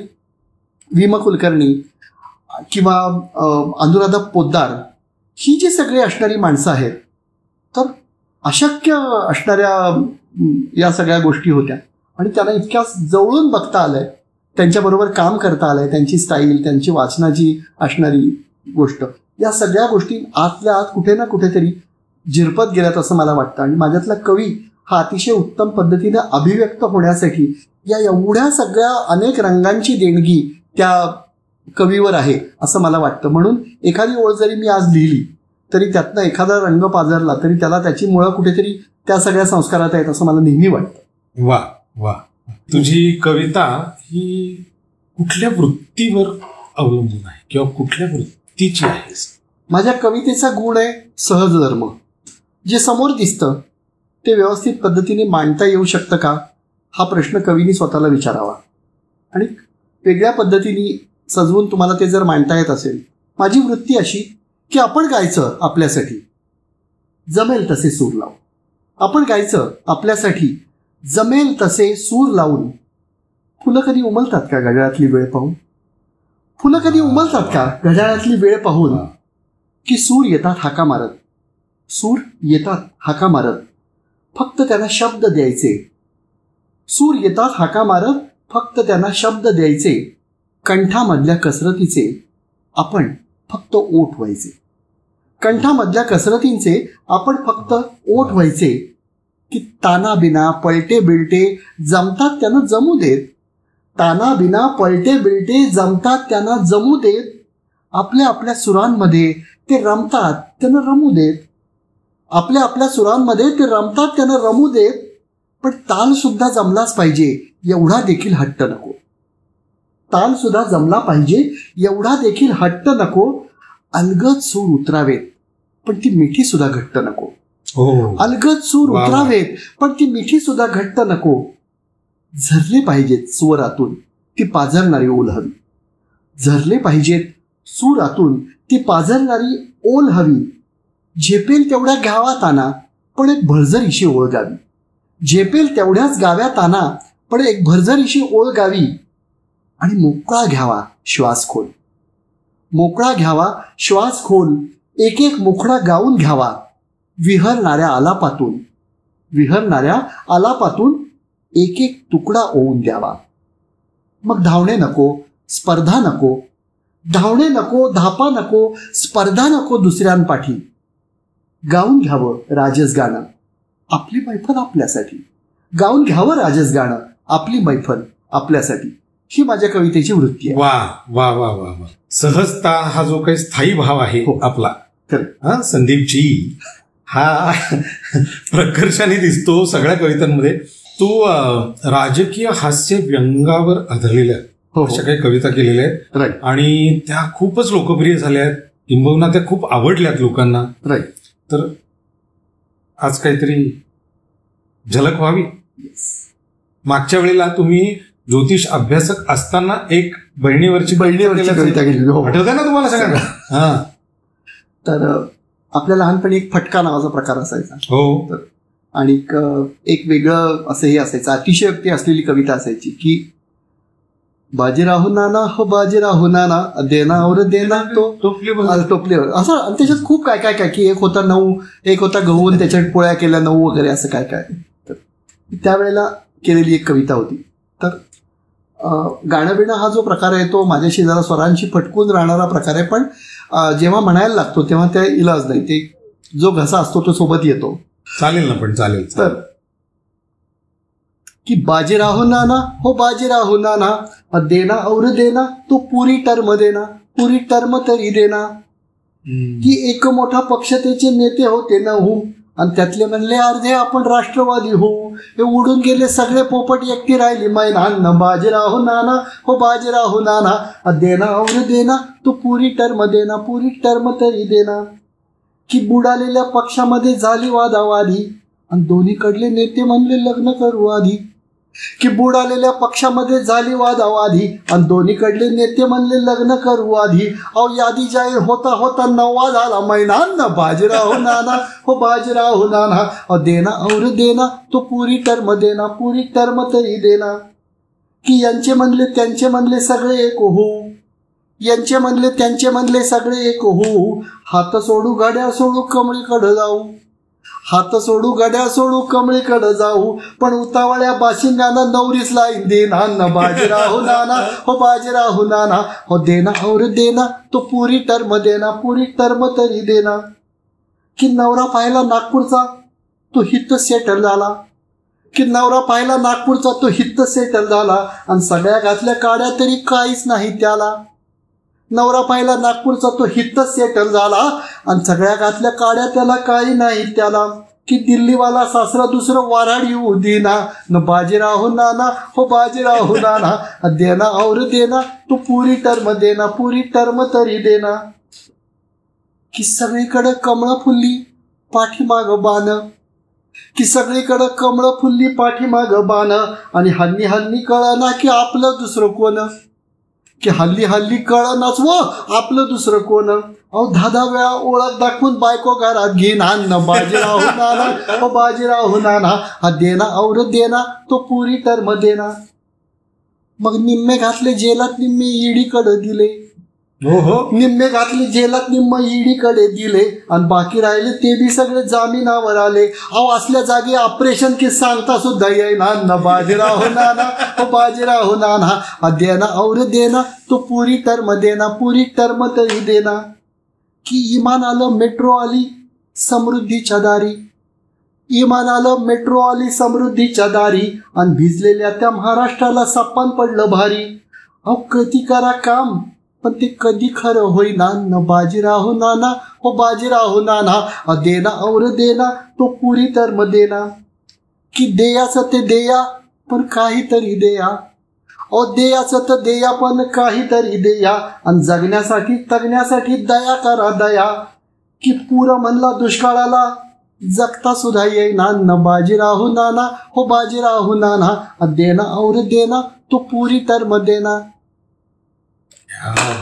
विम कुलकर्णी किंवा अनुराधा पोद्दार ही जी सगळी असणारी माणसं आहेत, तर अशक्य असणाऱ्या या सगळ्या गोष्टी होत्या आणि त्यांना इतक्या जवळून बघता आलंय, त्यांच्याबरोबर काम करता आलंय. त्यांची स्टाईल, त्यांची वाचनाची असणारी गोष्ट, या सगळ्या गोष्टी आतल्या आत कुठे ना कुठेतरी झिरपत गेल्यात असं मला वाटतं. आणि माझ्यातला कवी हा अतिशय उत्तम पद्धतीने अभिव्यक्त होण्यासाठी या एवढ्या सगळ्या अनेक रंगांची देणगी त्या कवीवर आहे असं मला वाटतं. म्हणून एखादी ओळ जरी मी आज लिहिली तरी त्यातनं एखादा रंग पाझरला तरी त्याला त्याची मुळं कुठेतरी त्या सगळ्या संस्कारात आहेत असं मला नेहमी वाटतं. वा वा. तुझी कविता ही कुठल्या वृत्तीवर अवलंबून आहे किंवा कुठल्या वृत्तीची आहे? माझ्या कवितेचा गुण आहे सहज धर्म. जे समोर दिसतं ते व्यवस्थित पद्धतीने मांडता येऊ शकतं का, हा प्रश्न कवीने स्वतःला विचारावा आणि वेगळ्या पद्धतीने सजवून तुम्हाला ते जर मांडता येत असेल. माझी वृत्ती अशी की आपण गायचं आपल्यासाठी, जमेल तसे सूर लावून. आपण गायचं आपल्यासाठी, जमेल तसे सूर लावून. फुलं कधी उमलतात का घड्याळातली वेळ पाहून? फुलं कधी उमलतात का घड्याळातली वेळ पाहून? की सूर येतात हाका मारत, सूर येतात हाका मारत, फक्त त्यांना शब्द द्यायचे. सूर येतात हाका मारत, फक्त त्यांना शब्द द्यायचे. कंठामधल्या कसरतीचे आपण फक्त ओठ व्हायचे. कंठामधल्या कसरतींचे आपण फक्त ओठ व्हायचे. की ताना बिना पलटे बिलटे जमतात त्यांना जमू देत. ताना बिना पलटे बिलटे जमतात त्यांना जमू देत. आपल्या आपल्या सुरांमध्ये ते रमतात त्यांना रमू देत. आपल्या आपल्या सुरांमध्ये ते रमतात त्यांना रमू देत. पण ताल सुद्धा जमलाच पाहिजे एवढा देखील हट्ट नको. ताल सुद्धा जमला पाहिजे एवढा देखील हट्ट नको. अलगद सूर उतरावेत पण ती मिठी सुद्धा घट्ट नको. अलगद सूर उतरावेत पण ती मिठी सुद्धा घट्ट नको. झरले पाहिजेत स्वरातून ती पाझरणारी ओल हवी. झरले पाहिजेत सुरातून ती पाझरणारी ओल हवी. झेपेल तेवढ्या घ्यावा ताना पण एक भरजरीशी ओळ गावी. झेपेल तेवढ्याच गाव्या ताना पण एक भरजरीशी ओळ गावी. आणि मोकळा घ्यावा श्वास खोल. मोकळा घ्यावा श्वास खोल. एक एक मुखडा गाऊन घ्यावा. विहरणाऱ्या आलापातून एक एक तुकडा ओवून द्यावा. मग धावणे नको, स्पर्धा नको. धावणे नको, धापा नको, स्पर्धा नको दुसऱ्यांपाठी. गाऊन घ्यावं राजस गाणं आपली मैफल आपल्यासाठी. गाऊन घ्यावं राजस गाणं आपली मैफल आपल्यासाठी, ही माझ्या कवितेची वृत्ती आहे. वा वा वा वा वा. सहजता हा जो काही स्थायी भाव आहे आपला, संदीपजी, हा प्रकर्षाने दिसतो सगळ्या कवितांमध्ये. तू राजकीय हास्य व्यंगावर आधारलेल्या अशा काही कविता केलेल्या आहेत आणि त्या खूपच लोकप्रिय झाल्या आहेत, किंबहुना त्या खूप आवडल्यात लोकांना. तर आज काहीतरी झलक व्हावी. मागच्या वेळेला तुम्ही ज्योतिष अभ्यासक असताना एक बहिणीवरची कविता केली, आठवत ना तुम्हाला सगळ्यांना? हा. तर आपल्या लहानपणी एक फटका नावाचा प्रकार असायचा. हो. आणि एक वेगळं असं हे असायचं, अतिशयोक्ती असलेली कविता असायची की बाजीराव नाना हो बाजीराव नाना देना और देना तो टोपलेवर, असं. आणि त्याच्यात खूप काय काय काय की एक होता 9, एक होता गहू आणि त्याच्यात पोळ्या केल्या 9 वगैरे असं काय काय. तर त्यावेळेला केलेली एक कविता होती. तर गाणं बिणं हा जो प्रकार आहे तो माझ्याशी जरा स्वरांशी फटकून राहणारा प्रकार आहे, पण जेव्हा म्हणायला लागतो तेव्हा त्या इलाज नाही, ते जो घसा असतो तो सोबत येतो. चालेल ना, पण चालेल. तर कि बाजीराव नाना हो बाजीराव नाना देना और देना तो पुरी टर्म देना, पुरी टर्म तरी देना. की एक मोठा पक्ष त्याचे नेते होते 9 आणि त्यातले म्हणले अर्धे आपण राष्ट्रवादी होऊ. हे उडून गेले सगळे पोपट, एकटी राहिली मैदान. बाजीराव नाना हो बाजीराव नाना देना और देना तो पुरी टर्म देना, पुरी टर्म तरी देना. की बुडालेल्या पक्षामध्ये झाली वादावादी आणि दोन्हीकडले नेते म्हणले लग्न करू आधी. की बुडालेल्या पक्षामध्ये झाली वादावादी आणि दोन्हीकडले नेते म्हणले लग्न करू आधी. अहो यादी जाहीर होता होता 9वा झाला मैदान. बाजीराव नाना हो बाजीराव नाना देना और देना तो पुरी टर्म देना, पुरी टर्म तरी देना. की यांचे म्हणले त्यांचे म्हणले सगळे एक हो, यांचे म्हणले त्यांचे म्हणले सगळे एक हो. हात सोडू गाड्या सोडू कमळीकडे जाऊ, हात सोडू गाड्या सोडू कमळीकडे जाऊ. पण उतावळ्या बाशिंगांना नवरीच लाईन देना. बाजीराव नाना हो बाजीराव नाना हो देना और देना तो पुरी टर्म देना, पुरी टर्म तरी देना. की नवरा पाहिला नागपूरचा तो हित सेटल झाला, की नवरा पाहिला नागपूरचा तो हित सेटल झाला आणि सगळ्या घातल्या काड्या तरी काहीच नाही त्याला. नवरा पाहिला नागपूरचा तो हितच सेटल झाला आणि सगळ्या घातल्या काड्या त्याला काही नाही त्याला. की दिल्लीवाला सासरा दुसरं वाराड येऊ देना. बाजीराव नाना हो बाजीराव नाना देना और देना तो पुरी टर्म देना, पुरी टर्म तरी देना. की सगळीकडे कमळ फुलली पाठीमाग बाण, की सगळीकडे कमळ फुलली पाठीमाग बाण आणि हल्ली हल्ली कळना की आपलं दुसरं कोण. की हल्ली हल्ली कळनाच व आपलं दुसरं कोण. अहो 10 वेळा ओळख दाखवून बायको घरात घेणार. बाजीराव नाना हो बाजीराव नाना देना और देना तो पुरी टर्म देना. मग निम्मे घातले जेलात, निम्मे ईडीकडे दिले. निम्मे घातले जेलात, निम्म ईडीकडे दिले आणि बाकी राहिले ते बी सगळे जामिनावर आले. अहो असल्या जागी ऑपरेशन की सांगता सुद्धा येईना. बाजीराव नाना हो बाजीराव नाना देना और देना तो पुरी टर्म देना, पुरी टर्म तरी देना. की इमान आलं मेट्रो आली समृद्धीच्या दारी, इमान आलं मेट्रो आली समृद्धीच्या दारी आणि भिजलेल्या त्या महाराष्ट्राला सप्पान पडलं भारी. अहो कधी करा काम पण ते कधी खरं होईना. बाजीराव नाना हो बाजीराव नाना देना और देना तो पुरी टर्म देना. की देयाचं ते देया पण काहीतरी देया, अहो देयाचं तर देया पण काहीतरी देया आणि जगण्यासाठी तगण्यासाठी दया करा दया. की पुरं म्हणला दुष्काळाला जगता सुद्धा येईना. बाजीराव नाना हो बाजीराव नाना देना और देना तो पुरी टर्म देना.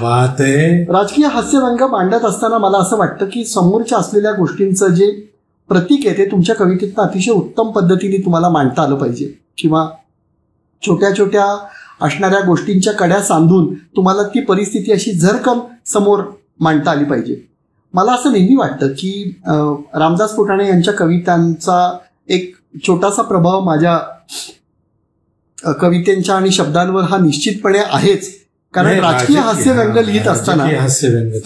बात आहे. राजकीय हास्यव्यंग मांडत असताना मला असं वाटतं की समोरच्या असलेल्या गोष्टींचं जे प्रतीक आहे ते तुमच्या कवितेतनं अतिशय उत्तम पद्धतीने तुम्हाला मांडता आलं पाहिजे, किंवा छोट्या छोट्या असणाऱ्या गोष्टींच्या कड्या सांधून तुम्हाला ती परिस्थिती अशी झरकन समोर मांडता आली पाहिजे. मला असं नेहमी वाटतं की रामदास फुटाणे यांच्या कवितांचा एक छोटासा प्रभाव माझ्या कवितेंच्या आणि शब्दांवर हा निश्चितपणे आहेच. कारण राजकीय हास्यव्यंग लिहित असताना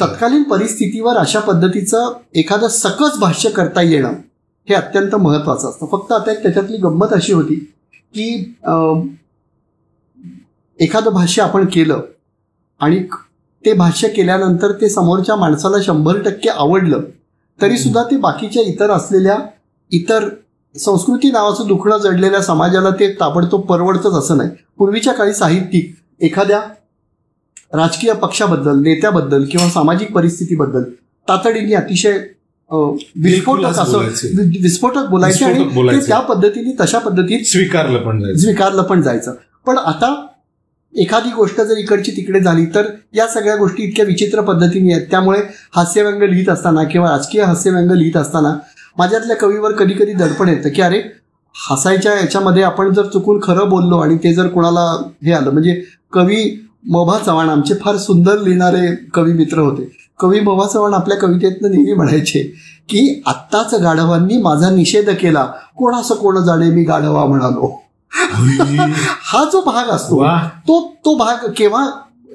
तत्कालीन परिस्थितीवर अशा पद्धतीचं एखादं सकस भाष्य करता येणं हे अत्यंत महत्वाचं असतं. फक्त आता एक त्याच्यातली गंमत अशी होती की एखादं भाष्य आपण केलं आणि ते भाष्य केल्यानंतर ते समोरच्या माणसाला 100% आवडलं तरी सुद्धा ते बाकीच्या इतर असलेल्या इतर संस्कृती नावाचं दुखणं जडलेल्या समाजाला ते ताबडतोब परवडतंच असं नाही. पूर्वीच्या काळी साहित्यिक एखाद्या राजकीय पक्षाबद्दल, नेत्याबद्दल किंवा सामाजिक परिस्थितीबद्दल तातडीने अतिशय विस्फोटक बोलायचे आणि ते त्या पद्धतीने तशा पद्धतीत स्वीकारलं पण जायचं. पण आता एखादी गोष्ट जर इकडची तिकडे झाली तर या सगळ्या गोष्टी इतक्या विचित्र पद्धतीने आहेत. त्यामुळे हास्यव्यंग लिहित असताना किंवा राजकीय हास्यव्यंग लिहित असताना माझ्यातल्या कवीवर कधी कधी दडपण येतं की अरे हसायच्या याच्यामध्ये आपण जर चुकून खरं बोललो आणि ते जर कोणाला हे आलं. म्हणजे कवी मोभा चव्हाण आमचे फार सुंदर लिहिणारे कवी मित्र होते. कवी मोभा चव्हाण आपल्या कवितेतनं नेहमी म्हणायचे की आत्ताच गाढवांनी माझा निषेध केला, कोणाचं कोण जाणे मी गाढवा म्हणालो. हा जो भाग असतो तो भाग केव्हा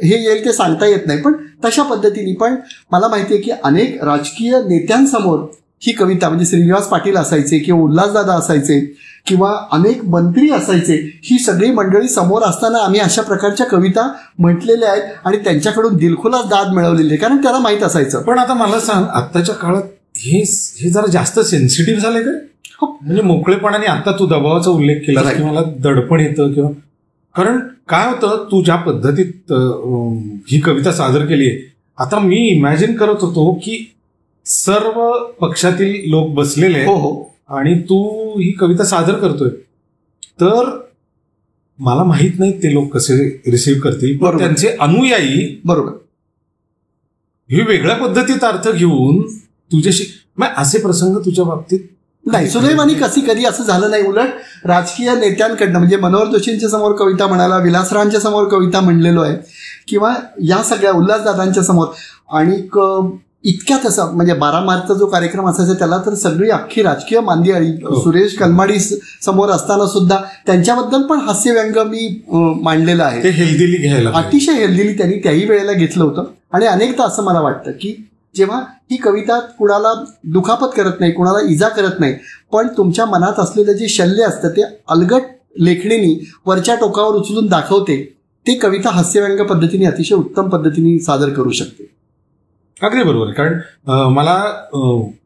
हे येईल ते सांगता येत नाही. पण तशा पद्धतीने पण मला माहितीये की अनेक राजकीय नेत्यांसमोर ही कविता, म्हणजे श्रीनिवास पाटील असायचे किंवा उल्हासदादा असायचे किंवा अनेक मंत्री असायचे, ही सगळी मंडळी समोर असताना आम्ही अशा प्रकारच्या कविता म्हटलेल्या आहेत आणि त्यांच्याकडून दिलखुलास दाद मिळवलेली आहे कारण त्याला माहीत असायचं. पण आता मला सांग, आत्ताच्या काळात हे जरा जास्त सेन्सिटिव्ह झालंय का? म्हणजे मोकळेपणाने आता तू दबावाचा उल्लेख केला की मला दडपण येतं किंवा कारण काय होतं, तू ज्या पद्धतीत ही कविता सादर केली आहे, आता मी इमॅजिन करत होतो की सर्व पक्षातील लोक बसलेले आणि तू ही कविता सादर करतोय, तर मला माहित नाही ते लोक कसे रिसीव्ह करतील. पण त्यांचे अनुयायी बरोबर हे वेगळ्या पद्धतीत अर्थ घेऊन तुझ्याशी असे प्रसंग तुझ्या बाबतीत नाही. सुदैवानी कधी असं झालं नाही. उलट राजकीय नेत्यांकडनं, म्हणजे मनोहर जोशींच्या समोर कविता म्हणायला, विलासरावांच्या समोर कविता म्हणलेलो आहे किंवा या सगळ्या उल्हासदादांच्या समोर. आणि इतक्यात असं म्हणजे 12 मार्चचा जो कार्यक्रम असायचा त्याला तर सगळी अख्खी राजकीय मांदियाळी सुरेश कलमाडी समोर असताना सुद्धा त्यांच्याबद्दल पण हास्यव्यंग मी मांडलेलं आहे. ते हेल्दीली घ्यायला, अतिशय हेल्दीली त्यांनी त्याही वेळेला घेतलं होतं. आणि अनेकदा असं मला वाटतं की जेव्हा ही कविता कुणाला दुखापत करत नाही, कुणाला इजा करत नाही, पण तुमच्या मनात असलेलं जे शल्य असतं ते अलगट लेखणीने वरच्या टोकावर उचलून दाखवते, ते कविता हास्यव्यंग पद्धतीने अतिशय उत्तम पद्धतीने सादर करू शकते. अगदी बरोबर. कारण मला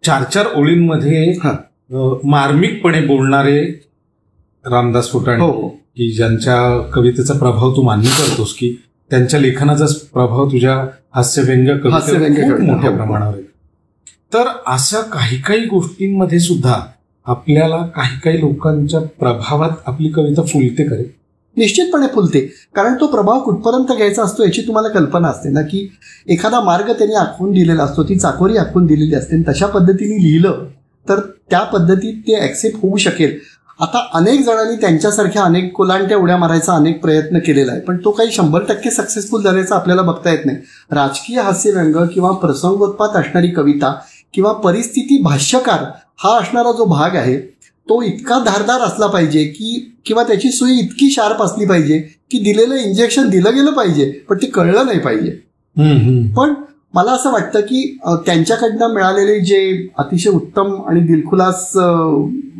4-4 ओळींमध्ये मार्मिकपणे बोलणारे रामदास फुटाणे की ज्यांच्या कवितेचा प्रभाव तू मान्य करतोस की त्यांच्या लेखनाचा प्रभाव तुझ्या हास्यव्यंग कवितेवर मोठ्या प्रमाणावर आहे. तर अशा काही गोष्टींमध्ये सुद्धा आपल्याला काही लोकांच्या प्रभावात आपली कविता फुलते करे? निश्चितपणे फुलते. कारण तो प्रभाव कुठपर्यंत घ्यायचा असतो याची तुम्हाला कल्पना असते ना, की एखादा मार्ग त्यांनी आखून दिलेला असतो, ती चाकोरी आखून दिलेली असते आणि तशा पद्धतीने लिहिलं तर त्या पद्धतीत ते ऍक्सेप्ट होऊ शकेल. आता अनेक जणांनी त्यांच्यासारख्या अनेक कोलांट्या उड्या मारायचा अनेक प्रयत्न केलेला आहे, पण तो काही 100% सक्सेसफुल झाल्याचं आपल्याला बघता येत नाही. राजकीय हास्यव्यंग किंवा प्रसंगोत्पात असणारी कविता किंवा परिस्थिती भाष्यकार हा असणारा जो भाग आहे तो इतका धारदार असला पाहिजे की किंवा त्याची सुई इतकी शार्प असली पाहिजे की दिलेलं इंजेक्शन दिलं गेलं पाहिजे पण ते कळलं नाही पाहिजे. पण मला असं वाटतं की त्यांच्याकडनं मिळालेले जे अतिशय उत्तम आणि दिलखुलास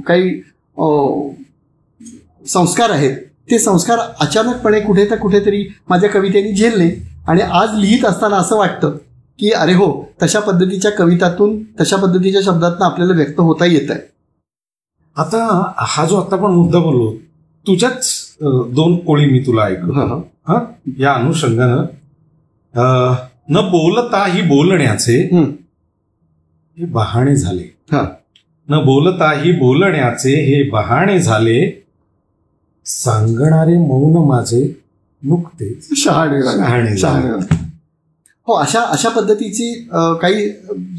काही संस्कार आहेत ते संस्कार अचानकपणे कुठेतरी माझ्या कवितेने झेलले आणि आज लिहित असताना असं वाटतं की अरे हो, तशा पद्धतीच्या कवितातून तशा पद्धतीच्या शब्दातून आपल्याला व्यक्त होता येत आहे. आता हा जो आता आपण मुद्दा बोललो, तुझ्याच 2 ओळी मी तुला ऐकतो या अनुषंगानं. न बोलता ही बोलण्याचे हे बहाणे झाले, न बोलता ही बोलण्याचे हे बहाणे झाले, सांगणारे मौन माझे नुकतेच शहाणे. हो, अशा पद्धतीची काही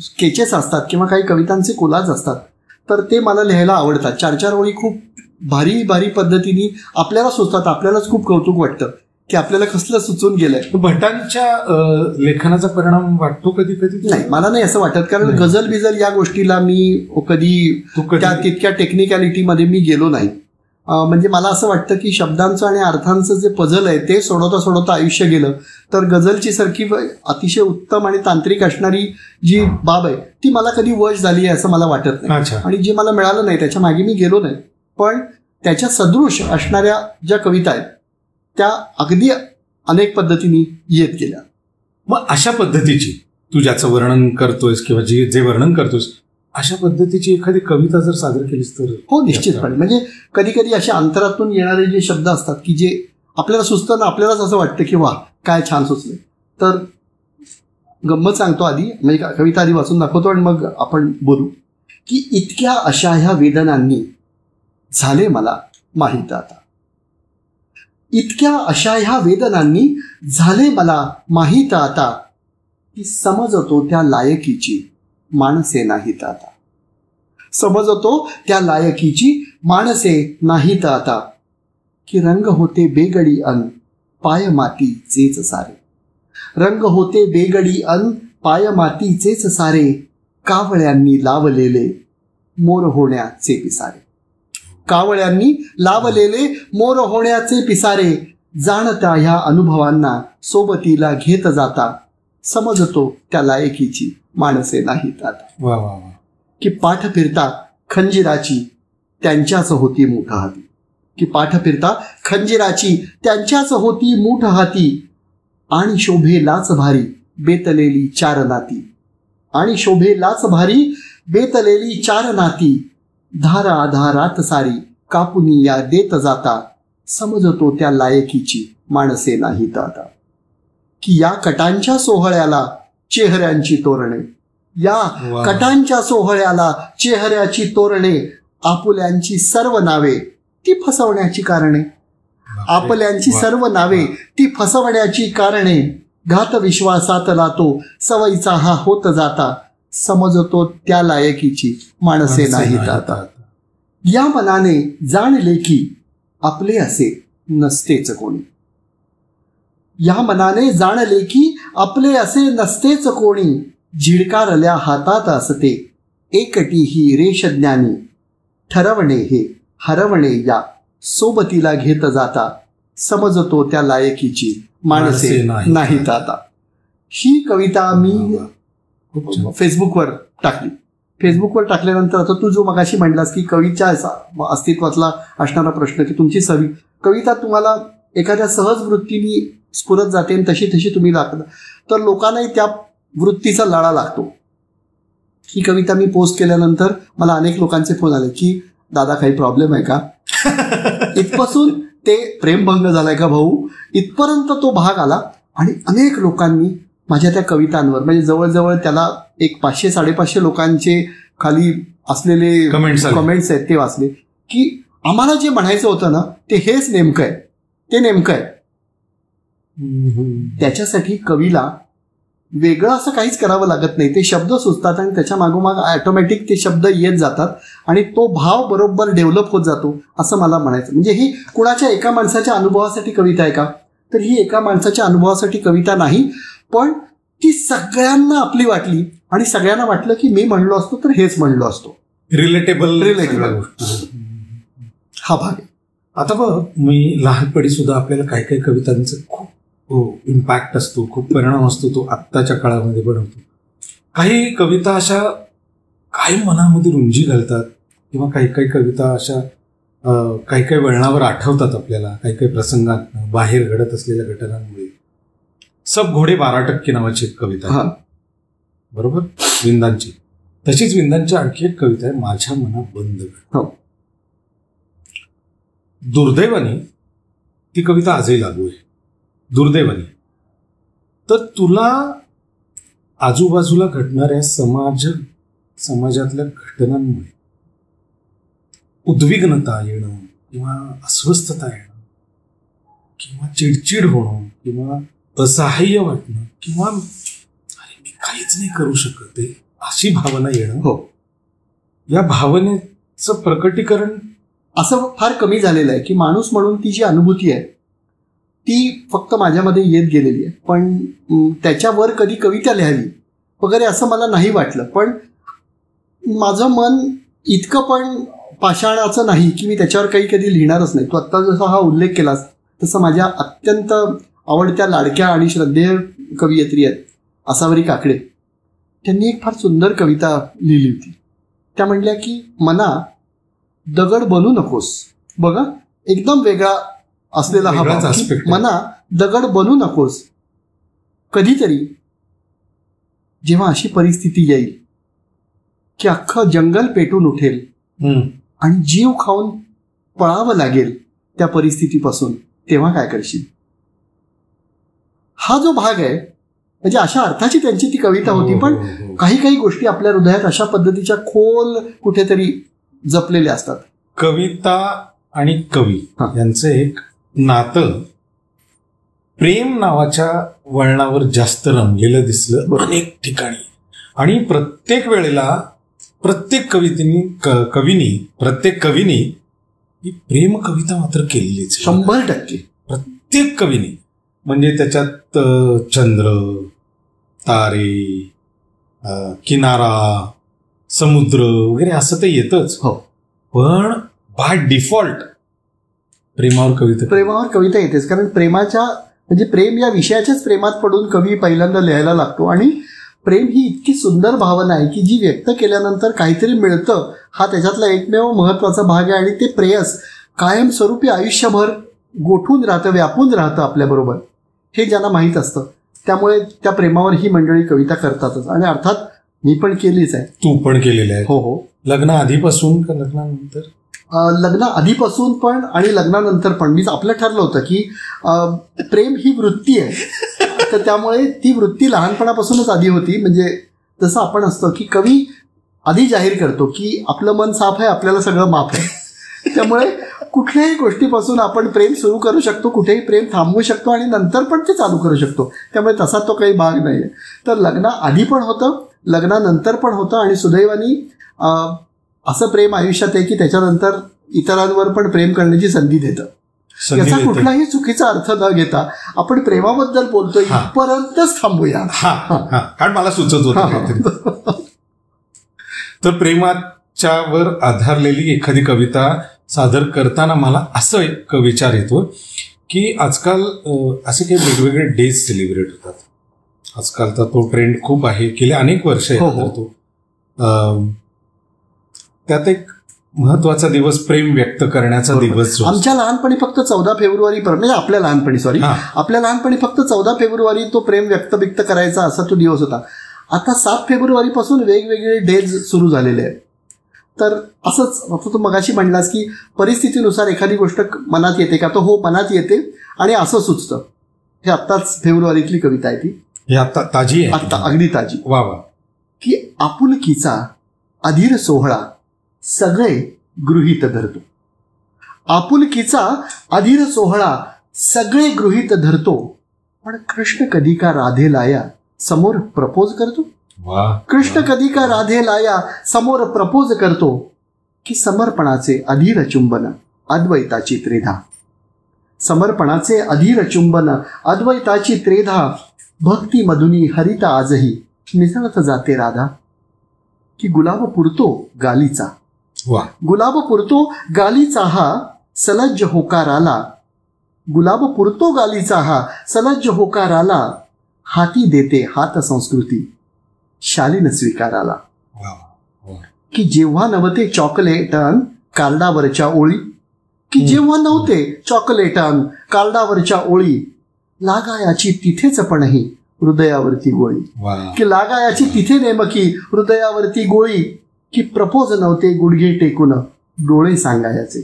स्केचेस असतात किंवा काही कवितांचे कोलाज असतात, तर ते मला लिहायला आवडतात. 4-4 ओळी खूप भारी पद्धतीने आपल्याला सुचतात. आपल्यालाच खूप कौतुक वाटतं की आपल्याला कसलं सुचून गेलंय. भटांच्या लेखनाचा परिणाम वाटतो कधी कधी? नाही, मला नाही असं वाटत. कारण गझल बिझल या गोष्टीला मी कधी तितक्या टेक्निकॅलिटीमध्ये मी गेलो नाही. म्हणजे मला असं वाटतं की शब्दांचं आणि अर्थांचं जे पझल आहे ते सोडवता आयुष्य गेलं तर गझलची सारखी अतिशय उत्तम आणि तांत्रिक असणारी जी बाब आहे ती मला कधी वश झाली आहे असं मला वाटत नाही. आणि जे मला मिळालं नाही त्याच्या मागे मी गेलो नाही. पण त्याच्या सदृश असणाऱ्या ज्या कविता आहेत त्या अगदी अनेक पद्धतीने येत गेल्या. मग अशा पद्धतीची तू ज्याचं वर्णन करतोयस किंवा जे वर्णन करतोयस अशा पद्धतीची एखादी कविता जर सादर केलीस तर? हो, निश्चितपणे. म्हणजे कधी कधी अशा अंतरातून येणारे जे शब्द असतात की जे आपल्याला सुचताना आपल्यालाच असं वाटतं की वा काय छान सुचले. तर गंमत सांगतो आधी, म्हणजे कविता आधी वाचून दाखवतो आणि मग आपण बोलू. की इतक्या अशा ह्या वेदनांनी झाले मला माहीत आता. इतक्या अशा ह्या वेदनांनी झाले मला माहीत आता, की समजतो त्या लायकीची माणसे नाहीत आता. समजतो त्या लायकीची माणसे नाहीत आता, की रंग होते बेगडी अन पाय मातीचेच सारे. रंग होते बेगडी अन पाय मातीचेच सारे, कावळ्यांनी लावलेले मोर होण्याचे पिसारे. कावळ्यांनी लावलेले मोर होण्याचे पिसारे, जाणत्या ह्या अनुभवांना सोबतीला घेत जाता, समजतो त्या लायकीची माणसे नाहीत आता. वा वा वा. की पाठ फिरता खंजिराची त्यांच्याच होती मूठ हाती. की पाठ फिरता खंजिराची त्यांच्याच होती मूठ हाती, आणि शोभेलाच भारी बेतलेली चार नाती. आणि शोभेलाच भारी बेतलेली चार नाती, धारा धारात सारी कापुनी या देत जाता, समजतो त्या लायकीची माणसे नाहीत आता. की या कटांच्या सोहळ्याला चेहऱ्यांची तोरणे, या कटांच्या सोहळ्याला चेहऱ्याची तोरणे, आपुल्यांची सर्व नावे ती फसवण्याची कारणे. आपल्यांची सर्व नावे ती फसवण्याची कारणे, घात विश्वासात लातो सवयीचा हा होत जाता, समजतो त्या लायकीची माणसे नाहीत आता. या मनाने जाणले की आपले असे नसतेच कोणी. या मनाने जाणले की आपले असे नसतेच कोणी, झिडकारल्या हातात असते एकटी ही रेषज्ञानी, ठरवणे हे हरवणे या सोबतीला घेत जाता, समजतो त्या लायकीची माणसे नाहीत आता. ही कविता मी फेसबुकवर टाकली. फेसबुकवर टाकल्यानंतर आता तू जो मगाशी म्हणलास की कवीच्या अस्तित्वातला असणारा प्रश्न की तुमची कविता तुम्हाला एखाद्या सहज वृत्तीने स्फुरत जाते आणि तशी तशी तुम्ही लागता, तर लोकांनाही त्या वृत्तीचा लळा लागतो. ही कविता मी पोस्ट केल्यानंतर मला अनेक लोकांचे फोन आले की दादा काही प्रॉब्लेम आहे का, इथपासून ते प्रेमभंग झालाय का भाऊ, इथपर्यंत तो भाग आला. आणि अनेक लोकांनी माझ्या त्या कवितांवर, म्हणजे जवळजवळ त्याला एक 500-550 लोकांचे खाली असलेले कमेंट्स आहेत ते वाचले की आम्हाला जे म्हणायचं होतं ना ते हेच नेमकं आहे, ते नेमकं आहे. त्याच्यासाठी कवीला वेगळं असं काहीच करावं लागत नाही. ते शब्द सुचतात आणि त्याच्या मागोमाग ऑटोमॅटिक ते शब्द येत जातात आणि तो भाव बरोबर डेव्हलप होत जातो असं मला म्हणायचं. म्हणजे ही कुणाच्या एका माणसाच्या अनुभवासाठी कविता आहे का, तर ही एका माणसाच्या अनुभवासाठी कविता नाही, पण ती सगळ्यांना आपली वाटली आणि सगळ्यांना वाटलं की मी म्हणलो असतो तर हेच म्हणलो असतो. रिलेटेबल हा भाग आहे. आता बघ, मी लहानपणी सुद्धा आपल्याला काही काही कवितांचं खूप इम्पॅक्ट असतो, खूप परिणाम असतो, तो आत्ताच्या काळामध्ये बनवतो. काही कविता अशा काही मनामध्ये रुंजी घालतात किंवा काही काही कविता अशा काही काही वळणावर आठवतात आपल्याला, काही काही प्रसंगात बाहेर घडत असलेल्या घटनांमुळे. सब घोडे 12% नावाची एक कविता आहे, बरोबर, विंदांची. तशीच विंदांची आणखी एक कविता आहे, माझ्या मना बंद. दुर्दैवाने ती कविता आजही लागू आहे, दुर्दैवाने. तर तुला आजूबाजूला घडणाऱ्या समाजातल्या घटनांमुळे उद्विग्नता येणं किंवा अस्वस्थता येणं किंवा चिडचिड होणं किंवा असहाय्य वाटणं किंवा अरे मी काहीच नाही करू शकत आहे अशी भावना येणं, हो, या भावनेचं प्रकटीकरण असं फार कमी झालेलं आहे की माणूस म्हणून ती जी अनुभूती आहे ती फक्त माझ्यामध्ये येत गेलेली आहे. पण त्याच्यावर कधी कविता लिहावी वगैरे असं मला नाही वाटलं. पण माझं मन इतकं पण पाषाणाचं नाही की मी त्याच्यावर काही कधी लिहिणारच नाही. तू आत्ता जसा हा उल्लेख केलास तसं माझ्या अत्यंत आवडत्या लाडक्या आणि श्रद्धेय कवयित्री आहेत आसावरी काकडे. त्यांनी एक फार सुंदर कविता लिहिली होती. त्या म्हणल्या की मना दगड बनू नकोस. बघा, एकदम वेगळा असलेला हा वेगळाच भाव की aspect आहे. मना दगड बनू नकोस. कधीतरी जेव्हा अशी परिस्थिती येईल की अख्खं जंगल पेटून उठेल आणि जीव खाऊन पळावं लागेल त्या परिस्थितीपासून, तेव्हा काय करशील? हा जो भाग आहे, म्हणजे अशा अर्थाची त्यांची ती कविता होती, पण काही काही गोष्टी आपल्या हृदयात अशा पद्धतीच्या खोल कुठेतरी जपलेल्या असतात. कविता आणि कवी यांचं एक नातं प्रेम नावाच्या वळणावर जास्त रमलेलं दिसलं अनेक ठिकाणी. आणि प्रत्येक वेळेला प्रत्येक कवीनी ही प्रेम कविता मात्र केलेलीच 100%. प्रत्येक कवीनी. म्हणजे त्याच्यात चंद्र, तारे, किनारा, समुद्र वगैरे असं ते येतच. हो, पण बाय डिफॉल्ट प्रेमावर कविता येतेच. कारण प्रेमाच्या म्हणजे प्रेम या विषयाच्याच प्रेमात पडून कवी पहिल्यांदा लिहायला लागतो. आणि प्रेम ही इतकी सुंदर भावना आहे की जी व्यक्त केल्यानंतर काहीतरी मिळतं, हा त्याच्यातला एकमेव महत्वाचा भाग आहे. आणि ते प्रेयस कायमस्वरूपी आयुष्यभर गोठून राहतं, व्यापून राहतं आपल्याबरोबर, हे ज्यांना माहीत असतं. त्यामुळे त्या प्रेमावर ही मंडळी कविता करतातच. आणि अर्थात मी पण केलीच आहे. तू पण केलेली आहे? हो हो. लग्न आधीपासून का लग्नानंतर? लग्न आधीपासून पण आणि लग्नानंतर पण. मी आपलं ठरलं होतं की प्रेम ही वृत्ती आहे, तर त्यामुळे ती वृत्ती लहानपणापासूनच आधी होती. म्हणजे जसं आपण असतो की कवी आधी जाहीर करतो की आपलं मन साफ आहे, आपल्याला सगळं माफ आहे. त्यामुळे कुठल्याही गोष्टीपासून आपण प्रेम सुरू करू शकतो, कुठेही प्रेम थांबवू शकतो आणि नंतर पण ते चालू करू शकतो. त्यामुळे तसा तो काही भाग नाही आहे. तर लग्न आधी पण होतं, लग्नानंतर पण होतं. आणि सुदैवानी असं प्रेम आयुष्यात आहे की त्याच्यानंतर इतरांवर पण प्रेम करण्याची संधी देतं. याचा कुठलाही चुकीचा अर्थ न घेता आपण प्रेमाबद्दल बोलतोय इथपर्यंतच थांबूया. कारण मला सुचत होतं. तर प्रेमाच्यावर आधारलेली एखादी कविता सादर करताना मला असं एक विचार येतो की आजकाल असे काही वेगवेगळे डेज सेलिब्रेट होतात. आजकाल तर तो ट्रेंड खूप आहे, गेले अनेक वर्ष तो. त्यात एक महत्वाचा दिवस प्रेम व्यक्त करण्याचा दिवस. आमच्या लहानपणी फक्त 14 फेब्रुवारी म्हणजे आपल्या लहानपणी फक्त 14 फेब्रुवारी तो प्रेम व्यक्त करायचा असा तो दिवस होता. आता 7 फेब्रुवारी पासून वेगवेगळे डेज सुरू झालेले आहेत. तर असंच तू मगाशी म्हणलास की परिस्थितीनुसार एखादी गोष्ट मनात येते का, तर हो मनात येते आणि असं सुचतं. हे आत्ताच फेब्रुवारीतली कविता आहे ती. आता ताजी आहे, आत्ता अगदी ताजी. वा वा. की आपुलकीचा अधीर सोहळा सगळे गृहीत धरतो. आपुलकीचा अधीर सोहळा सगळे गृहीत धरतो, पण कृष्ण कधी का राधे लाया समोर प्रपोज करतो. कृष्ण कधी का राधे लाया समोर प्रपोज करतो, की समर्पणाचे अधीर चुंबन अद्वैताची त्रेधा. समर्पणाचे अधीर चुंबन अद्वैताची त्रेधा, भक्ती मधुनी हरिता आजही मिसळत जाते राधा. की गुलाब पुरतो गालीचा, गुलाब पुरतो गालीचा हा सलज्ज होकार आला. गुलाब पुरतो गालीचा हा सलज्ज होकार आला, हाती देते हात संस्कृती शालीन स्वीकाराला. की जेव्हा नव्हते चॉकलेटन कार्डावरच्या ओळी, की जेव्हा नव्हते चॉकलेटन कार्डावरच्या ओळी, लागायाची तिथेच पणही हृदयावरती गोळी. की लागायाची तिथे नेमकी हृदयावरती गोळी, की प्रपोज नव्हते गुडघे टेकून डोळे सांगायचे.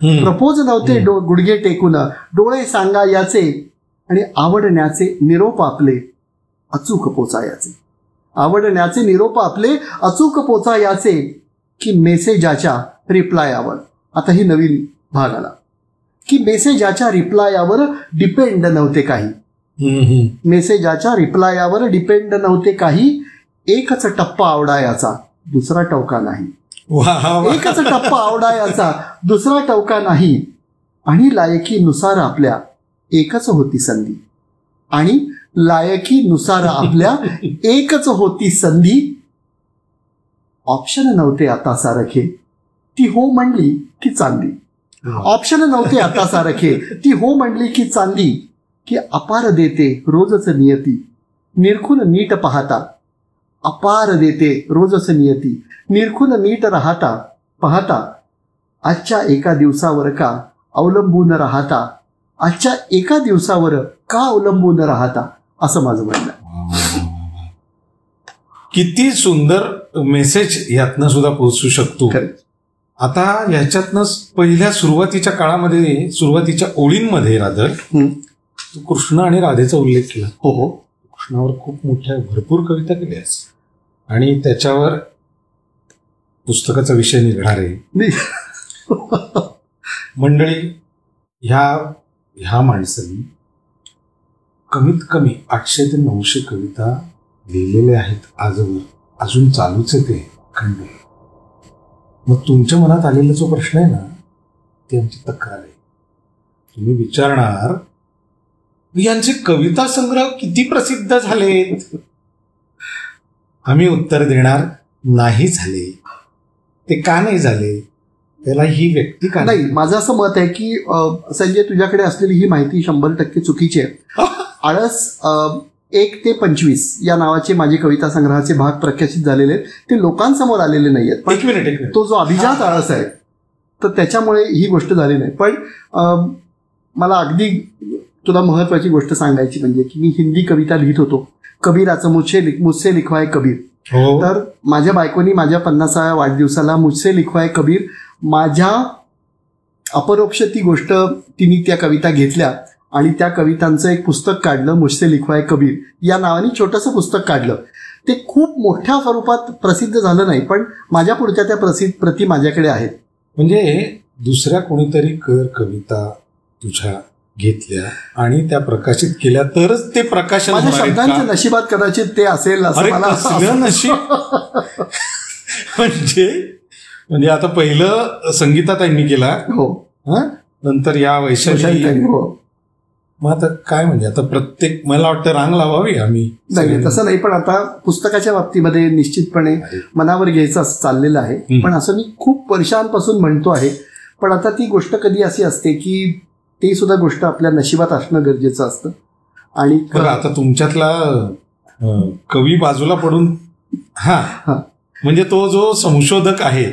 प्रपोज नव्हते गुडघे टेकून डोळे सांगायचे, आणि आवडण्याचे निरोप आपले अचूक पोचायाचे. आवडण्याचे निरोप आपले अचूक पोचायाचे, की मेसेजाच्या रिप्लायावर. आता ही नवीन भाग आला की मेसेजाच्या रिप्लायावर डिपेंड नव्हते काही. मेसेजाच्या रिप्लायावर डिपेंड नव्हते काही, एकच टप्पा आवडायाचा दुसरा टवका नाही. एकच टप्पा आवडायाचा दुसरा टवका नाही, आणि लायकीनुसार आपल्या एकच होती संधी. आणि लायकीनुसार आपल्या एकच होती संधी. ऑप्शन नव्हते आता सारखे, ती हो म्हणली की चांदी. ऑप्शन नव्हते आता सारखे, ती हो म्हणली की चांदी. की अपार देते रोजच नियती निरखून नीट पाहता. अपार देते रोजच नियती निरखून नीट पाहता. आजच्या एका दिवसावर का अवलंबून राहता, आजच्या एका दिवसावर का अवलंबून राहता, असं माझं म्हणणं. किती सुंदर मेसेज यातनं सुद्धा पोहोचू शकतो. आता ह्याच्यातनं पहिल्या सुरुवातीच्या काळामध्ये, सुरुवातीच्या ओळींमध्ये राधर तू कृष्ण आणि राधेचा उल्लेख केला. हो हो. कृष्णावर खूप मोठ्या भरपूर कविता केल्यास आणि त्याच्यावर पुस्तकाचा विषय निघणार आहे. मंडळी, ह्या माणसांनी कमीत कमी 800 ते 900 कविता लिहिलेल्या आहेत आजवर. अजून चालूच आहे ते खंड. मग तुमच्या मनात आलेला जो प्रश्न आहे ना, ती आमची तक्रार आहे. तुम्ही विचारणार, यांचे कविता संग्रह किती प्रसिद्ध झालेत? आम्ही उत्तर देणार, नाही झाले. ते का नाही झाले? त्याला ही व्यक्ती का नाही. माझं असं मत आहे की संजय, तुझ्याकडे असलेली ही माहिती 100% चुकीची आहे. आळस 1 ते 25 या नावाचे माझे कविता संग्रहाचे भाग प्रकाशित झालेले आहेत. ते लोकांसमोर आलेले नाही आहेत. एक मिनिट. तो जो अभिजात आळस आहे, तर त्याच्यामुळे ही गोष्ट झाली नाही. पण मला अगदी तुला महत्वाची गोष्ट सांगायची म्हणजे की मी हिंदी कविता लिहित होतो. कबीराचं मुझसे लिखवाय कबीर. तर माझ्या बायकोनी माझ्या 50व्या वाढदिवसाला मुझसे लिखवाय कबीर, माझ्या अपरोक्ष ती गोष्ट तिने त्या कविता घेतल्या आणि त्या कवितांचं एक पुस्तक काढलं, मुझसे लिखवाय कबीर या नावाने छोटंसं पुस्तक काढलं. ते खूप मोठ्या स्वरूपात प्रसिद्ध झालं नाही, पण माझ्या पुढच्या त्या प्रती माझ्याकडे आहेत. म्हणजे दुसऱ्या कोणीतरी कविता तुझ्या घेतल्या आणि त्या प्रकाशित केल्या तरच ते प्रकाशन. माझ्या शब्दांच्या नशिबात कदाचित ते असेल असं मला नशीब. म्हणजे आता पहिलं संगीता ताईंनी केला. हो. नंतर या वैशाली. मग आता काय म्हणजे आता प्रत्येक, मला वाटतं रांग लावावी आम्ही. नाही तसं नाही, पण आता पुस्तकाच्या बाबतीमध्ये निश्चितपणे मनावर घ्यायचं असं चाललेलं आहे. पण असं मी खूप वर्षांपासून म्हणतो आहे. पण आता ती गोष्ट कधी अशी असते की ती सुद्धा गोष्ट आपल्या नशिबात असणं गरजेचं असतं. आणि आता तुमच्यातला कवी बाजूला पडून म्हणजे तो जो संशोधक आहे,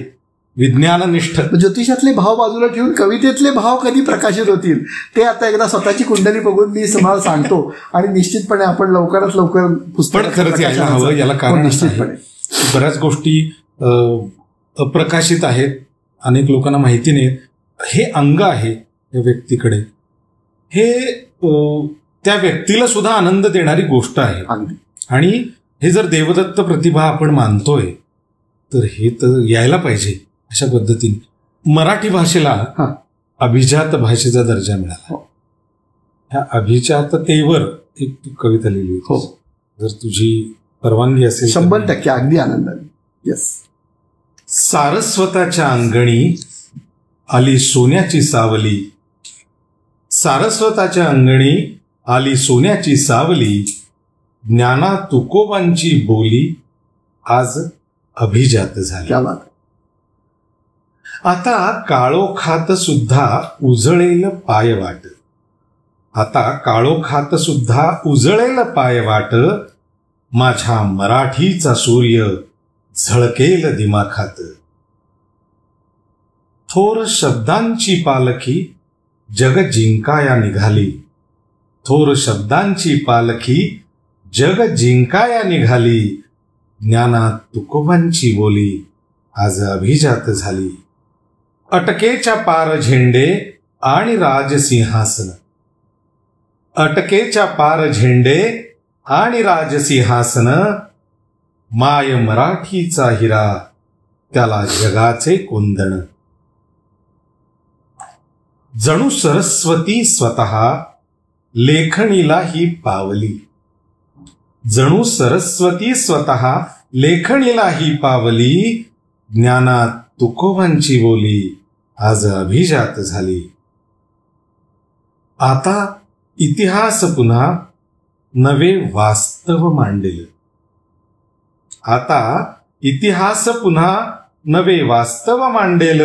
विज्ञाननिष्ठ, ज्योतिषातले भाव बाजूला ठेवून कवितेतले भाव कधी प्रकाशित होतील ते आता एकदा स्वतःची कुंडली बघून मी तुम्हाला सांगतो. आणि निश्चितपणे आपण लवकरात लवकर पुस्तक खरंच यायला हवं. याला कारण निश्चितपणे बऱ्याच गोष्टी अप्रकाशित आहेत, अनेक लोकांना माहिती नाहीत. हे अंग आहे त्या व्यक्तीकडे, हे त्या व्यक्तीला सुद्धा आनंद देणारी गोष्ट आहे. आणि हे जर देवदत्त प्रतिभा आपण मानतोय तर हे तर यायला पाहिजे. अशा पद्धतीने मराठी भाषेला अभिजात भाषेचा दर्जा मिळाला. ह्या अभिजाततेवर एक तू कविता लिहिली होती. जर तुझी परवानगी असेल 100% अगदी आनंदाने. येस. सारस्वताच्या अंगणी आली सोन्याची सावली, सारस्वताच्या अंगणी आली सोन्याची सावली, ज्ञाना तुकोबांची बोली आज अभिजात झाली. आता काळोखात सुद्धा उजळेल पायवाट, आता काळोखात सुद्धा उजळेल पायवाट, माझ्या मराठीचा सूर्य झळकेल दिमाखात. थोर शब्दांची पालखी जग जिंकाया निघाली, थोर शब्दांची पालखी जग जिंकाया निघाली, ज्ञानात तुकोबांची बोली आज अभिजात झाली. अटकेच्या पार झेंडे आणि राजसिंहासन, अटकेच्या पार झेंडे आणि राजसिंहासन, माय मराठीचा हिरा त्याला जगाचे कोंदण. जणू सरस्वती स्वतः लेखणीला ही पावली, जणू सरस्वती स्वतः लेखणीला ही पावली, ज्ञानात तुकोबांची बोली आज अभिजात झाली. आता इतिहास पुन्हा नवे वास्तव मांडेल, आता इतिहास पुन्हा नवे वास्तव मांडेल,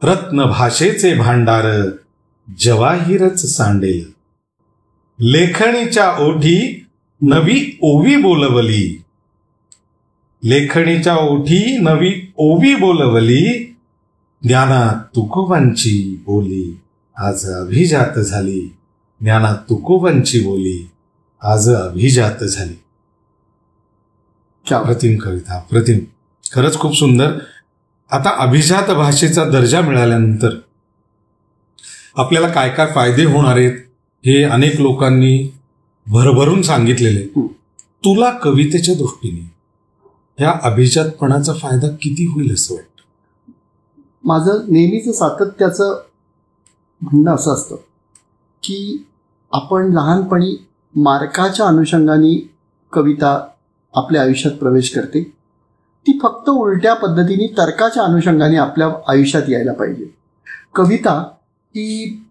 रत्न भाषेचे भांडार जवाहीरच सांडेल. लेखणीच्या ओठी नवी ओवी बोलवली, लेखणीच्या ओठी नवी ओवी बोलवली, ज्ञानात तुकोबांची बोली आज अभिजात झाली, ज्ञानात तुकोबांची बोली आज अभिजात झाली. अप्रतिम कविता, अप्रतिम. खरंच खूप सुंदर. आता अभिजात भाषेचा दर्जा मिळाल्यानंतर आपल्याला काय काय फायदे होणार आहेत हे अनेक लोकांनी भरभरून सांगितलेले. तुला कवितेच्या दृष्टीने ह्या अभिजातपणाचा फायदा किती होईल असं वाटतं? माझं नेहमीच सातत्याचं म्हणणं असं असतं की आपण लहानपणी मार्काच्या अनुषंगाने कविता आपल्या आयुष्यात प्रवेश करते, ती फक्त उलट्या पद्धतीने तर्काच्या अनुषंगाने आपल्या आयुष्यात यायला पाहिजे. कविता ही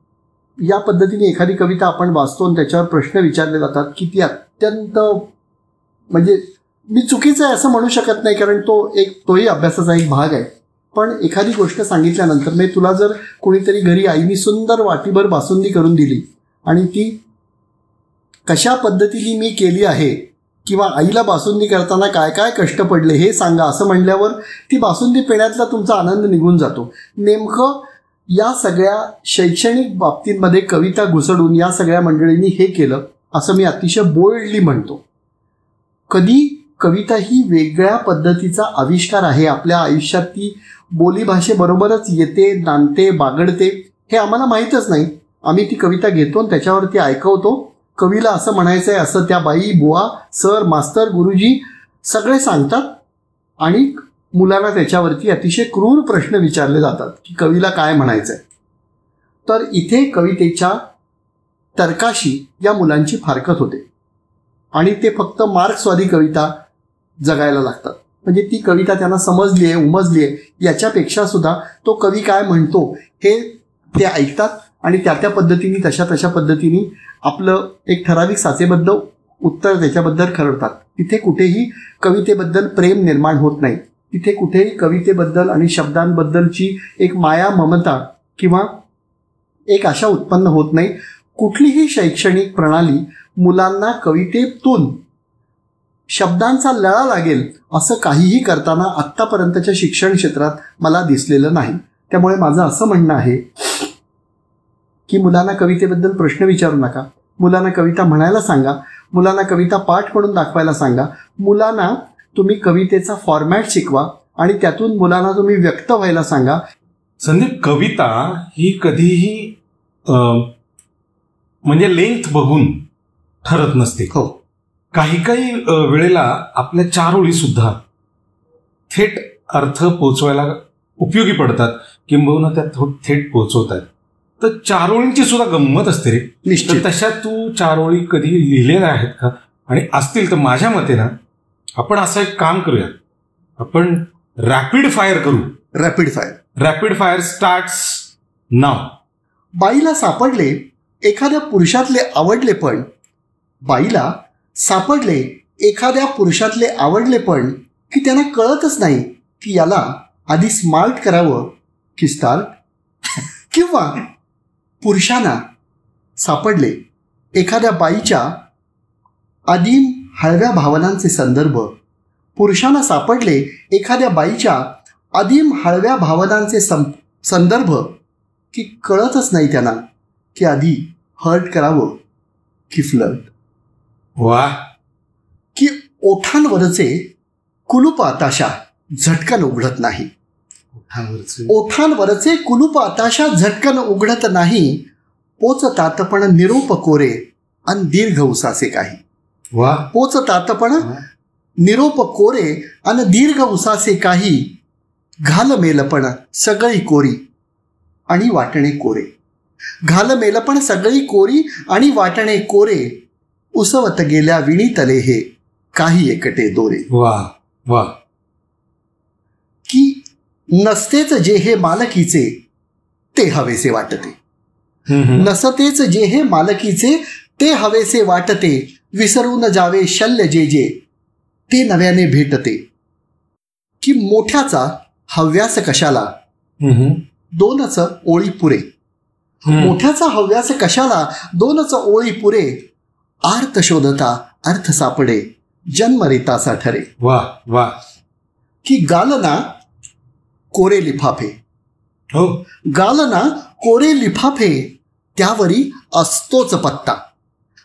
या पद्धतीने एखादी कविता आपण वाचतो आणि त्याच्यावर प्रश्न विचारले जातात की ती अत्यंत, म्हणजे मी चुकीचं आहे असं म्हणू शकत नाही, कारण तोही अभ्यासाचा एक भाग आहे. पण एखादी गोष्ट सांगितल्यानंतर मी तुला जर कोणीतरी घरी आईने सुंदर वाटीभर बासुंदी करून दिली आणि ती कशा पद्धतीने मी केली आहे किंवा आईला बासुंदी करताना काय काय कष्ट पडले हे सांगा असं म्हणल्यावर ती बासुंदी पिण्यातला तुमचा आनंद निघून जातो. नेमकं या सगळ्या शैक्षणिक बाबतींमध्ये कविता घुसडून या सगळ्या मंडळींनी हे केलं असं मी अतिशय बोल्डली म्हणतो. कधी कविता ही वेगळ्या पद्धतीचा आविष्कार आहे, आपल्या आयुष्यात ती बोलीभाषेबरोबरच येते, नांदते, बागडते हे आम्हाला माहीतच नाही. आम्ही ती कविता घेतो आणि त्याच्यावरती ऐकवतो. कवीला असं म्हणायचं आहे असं त्या बाई, बुवा, सर, मास्तर, गुरुजी सगळे सांगतात आणि मुलांना त्याच्यावरती अतिशय क्रूर प्रश्न विचारले जातात की कवीला काय म्हणायचं आहे. तर इथे कवितेच्या तर्काशी या मुलांची फारकत होते आणि ते फक्त मार्क्सवादी कविता जगायला लागतात. म्हणजे ती कविता त्यांना समजली आहे, उमजली आहे याच्यापेक्षा सुद्धा तो कवी काय म्हणतो हे ते ऐकतात आणि त्या पद्धतीने तशा पद्धतीने आपलं एक ठराविक साचेबद्ध उत्तर त्याच्याबद्दल खरडतात. तिथे कुठेही कवितेबद्दल प्रेम निर्माण होत नाही. तिथे कुठेही कवितेबद्दल आणि शब्दांबद्दलची एक माया, ममता किंवा एक आशा उत्पन्न होत नाही. कुठलीही शैक्षणिक प्रणाली मुलांना कवितेतून शब्दांचा लळा लागेल असं काहीही करताना आत्तापर्यंतच्या शिक्षण क्षेत्रात मला दिसलेलं नाही. त्यामुळे माझं असं म्हणणं आहे की मुलांना कवितेबद्दल प्रश्न विचारू नका, मुलांना कविता म्हणायला सांगा, मुलांना कविता पाठ म्हणून दाखवायला सांगा, मुलांना तुम्ही कवितेचा फॉर्मॅट शिकवा आणि त्यातून मुलांना तुम्ही व्यक्त व्हायला सांगा. संदीप, कविता ही कधीही म्हणजे लेंथ बघून ठरत नसते. हो, काही काही वेळेला आपल्या 4 ओळी सुद्धा थेट अर्थ पोचवायला उपयोगी पडतात, किंबहुना त्या थेट पोचवतात. तर 4 ओळींची सुद्धा गंमत असते रे. निश्चित. तशा तू 4 ओळी कधी लिहिलेल्या आहेत का? आणि असतील तर माझ्या मते ना आपण असं एक काम करूया, आपण रॅपिड फायर करू. रॅपिड फायर स्टार्ट्स नाव. बाईला सापडले एखाद्या पुरुषातले आवडले पण, बाईला सापडले एखाद्या पुरुषातले आवडले पण की त्यांना कळतच नाही की याला आधी स्मार्ट करावं की स्टार्ट. किंवा पुरुषांना सापडले एखाद्या बाईच्या आदिम हळव्या भावनांचे संदर्भ, पुरुषांना सापडले एखाद्या बाईच्या आदिम हळव्या भावनांचे संदर्भ की कळतच नाही त्यांना की आधी हर्ट करावं की फ्लर्ट. वा. की ओठांवरचे कुलूप आताशा झटकन उघडत नाही. ओठांवरचे कुलूप आताशा झटकन उघडत नाही, पोचतात पण निरोप कोरे अन दीर्घ उसासे काही. वा. पोचतात पण निरोप कोरे अन दीर्घ उसासे काही, घाल मेलपण सगळी कोरी आणि वाटणे कोरे. घाल मेलपण सगळी कोरी आणि वाटणे कोरे, उसवत गेल्या विणीतले हे काही एकटे दोरे. वा वा. की नसतेच जे हे मालकीचे ते हवेसे वाटते, नसतेच जे हे मालकीचे ते हवेसे वाटते, विसरून जावे शल्य जे जे ते नव्याने भेटते. की मोठ्याचा हव्यास कशाला, 2च ओळी पुरे. मोठ्याचा हव्यास कशाला, 2च ओळी पुरे, आर्त शोधता अर्थ सापडे, जन्म रीताचा ठरे. वा वा. की गालना कोरे लिफाफे. हो. गालना कोरे लिफाफे त्यावरी असतोच पत्ता.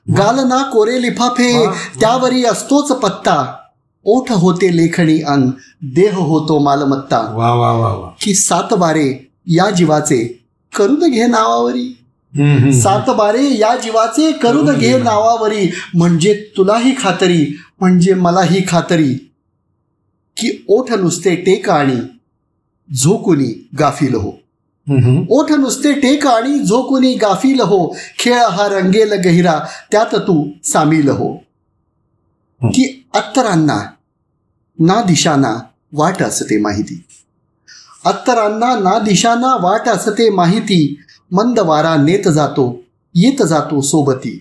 गालना कोरे लिफाफे त्यावरी असतोच पत्ता. ओठ होते लेखणी अंग देह होतो मालमत्ता. वा वा वा वा. की 7 बारे या जीवाचे करून घे नावावरी. 7 बारे या जीवाचे करून घे नावावरी. म्हणजे तुलाही खातरी म्हणजे मलाही खातरी की ओठ नुसते टेक आणि झोकुनी गाफील हो. ओठ नुसते टेक आणि झोकुनी गाफील हो. खेळ हा रंगेल गहिरा त्यात तू सामील हो. की अत्तरांना ना दिशाना वाट असते माहिती. अत्तरांना ना दिशाना वाट असते माहिती. मंद वारा नेत जातो येत जातो सोबती.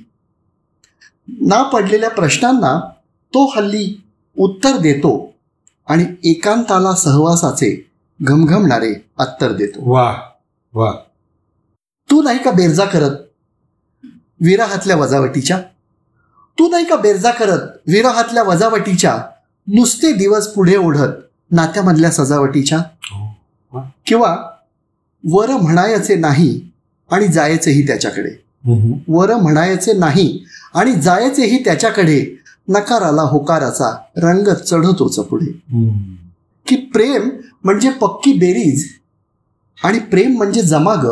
ना पडलेल्या प्रश्नांना तो हल्ली उत्तर देतो आणि एकांताला सहवासाचे घमघमणारे अत्तर देतो. वा वा. तू नाही का बेरजा करत विरहातल्या वजावटीच्या. तू नाही का बेरजा करत विरहातल्या वजावटीच्या. नुसते दिवस पुढे ओढत नात्यामधल्या सजावटीच्या. किंवा वर म्हणायचे नाही आणि जायचेही त्याच्याकडे. वर म्हणायचे नाही आणि जायचेही त्याच्याकडे. नकाराला होकाराचा रंग चढतोच पुढे. की प्रेम म्हणजे पक्की बेरीज आणि प्रेम म्हणजे जमाग.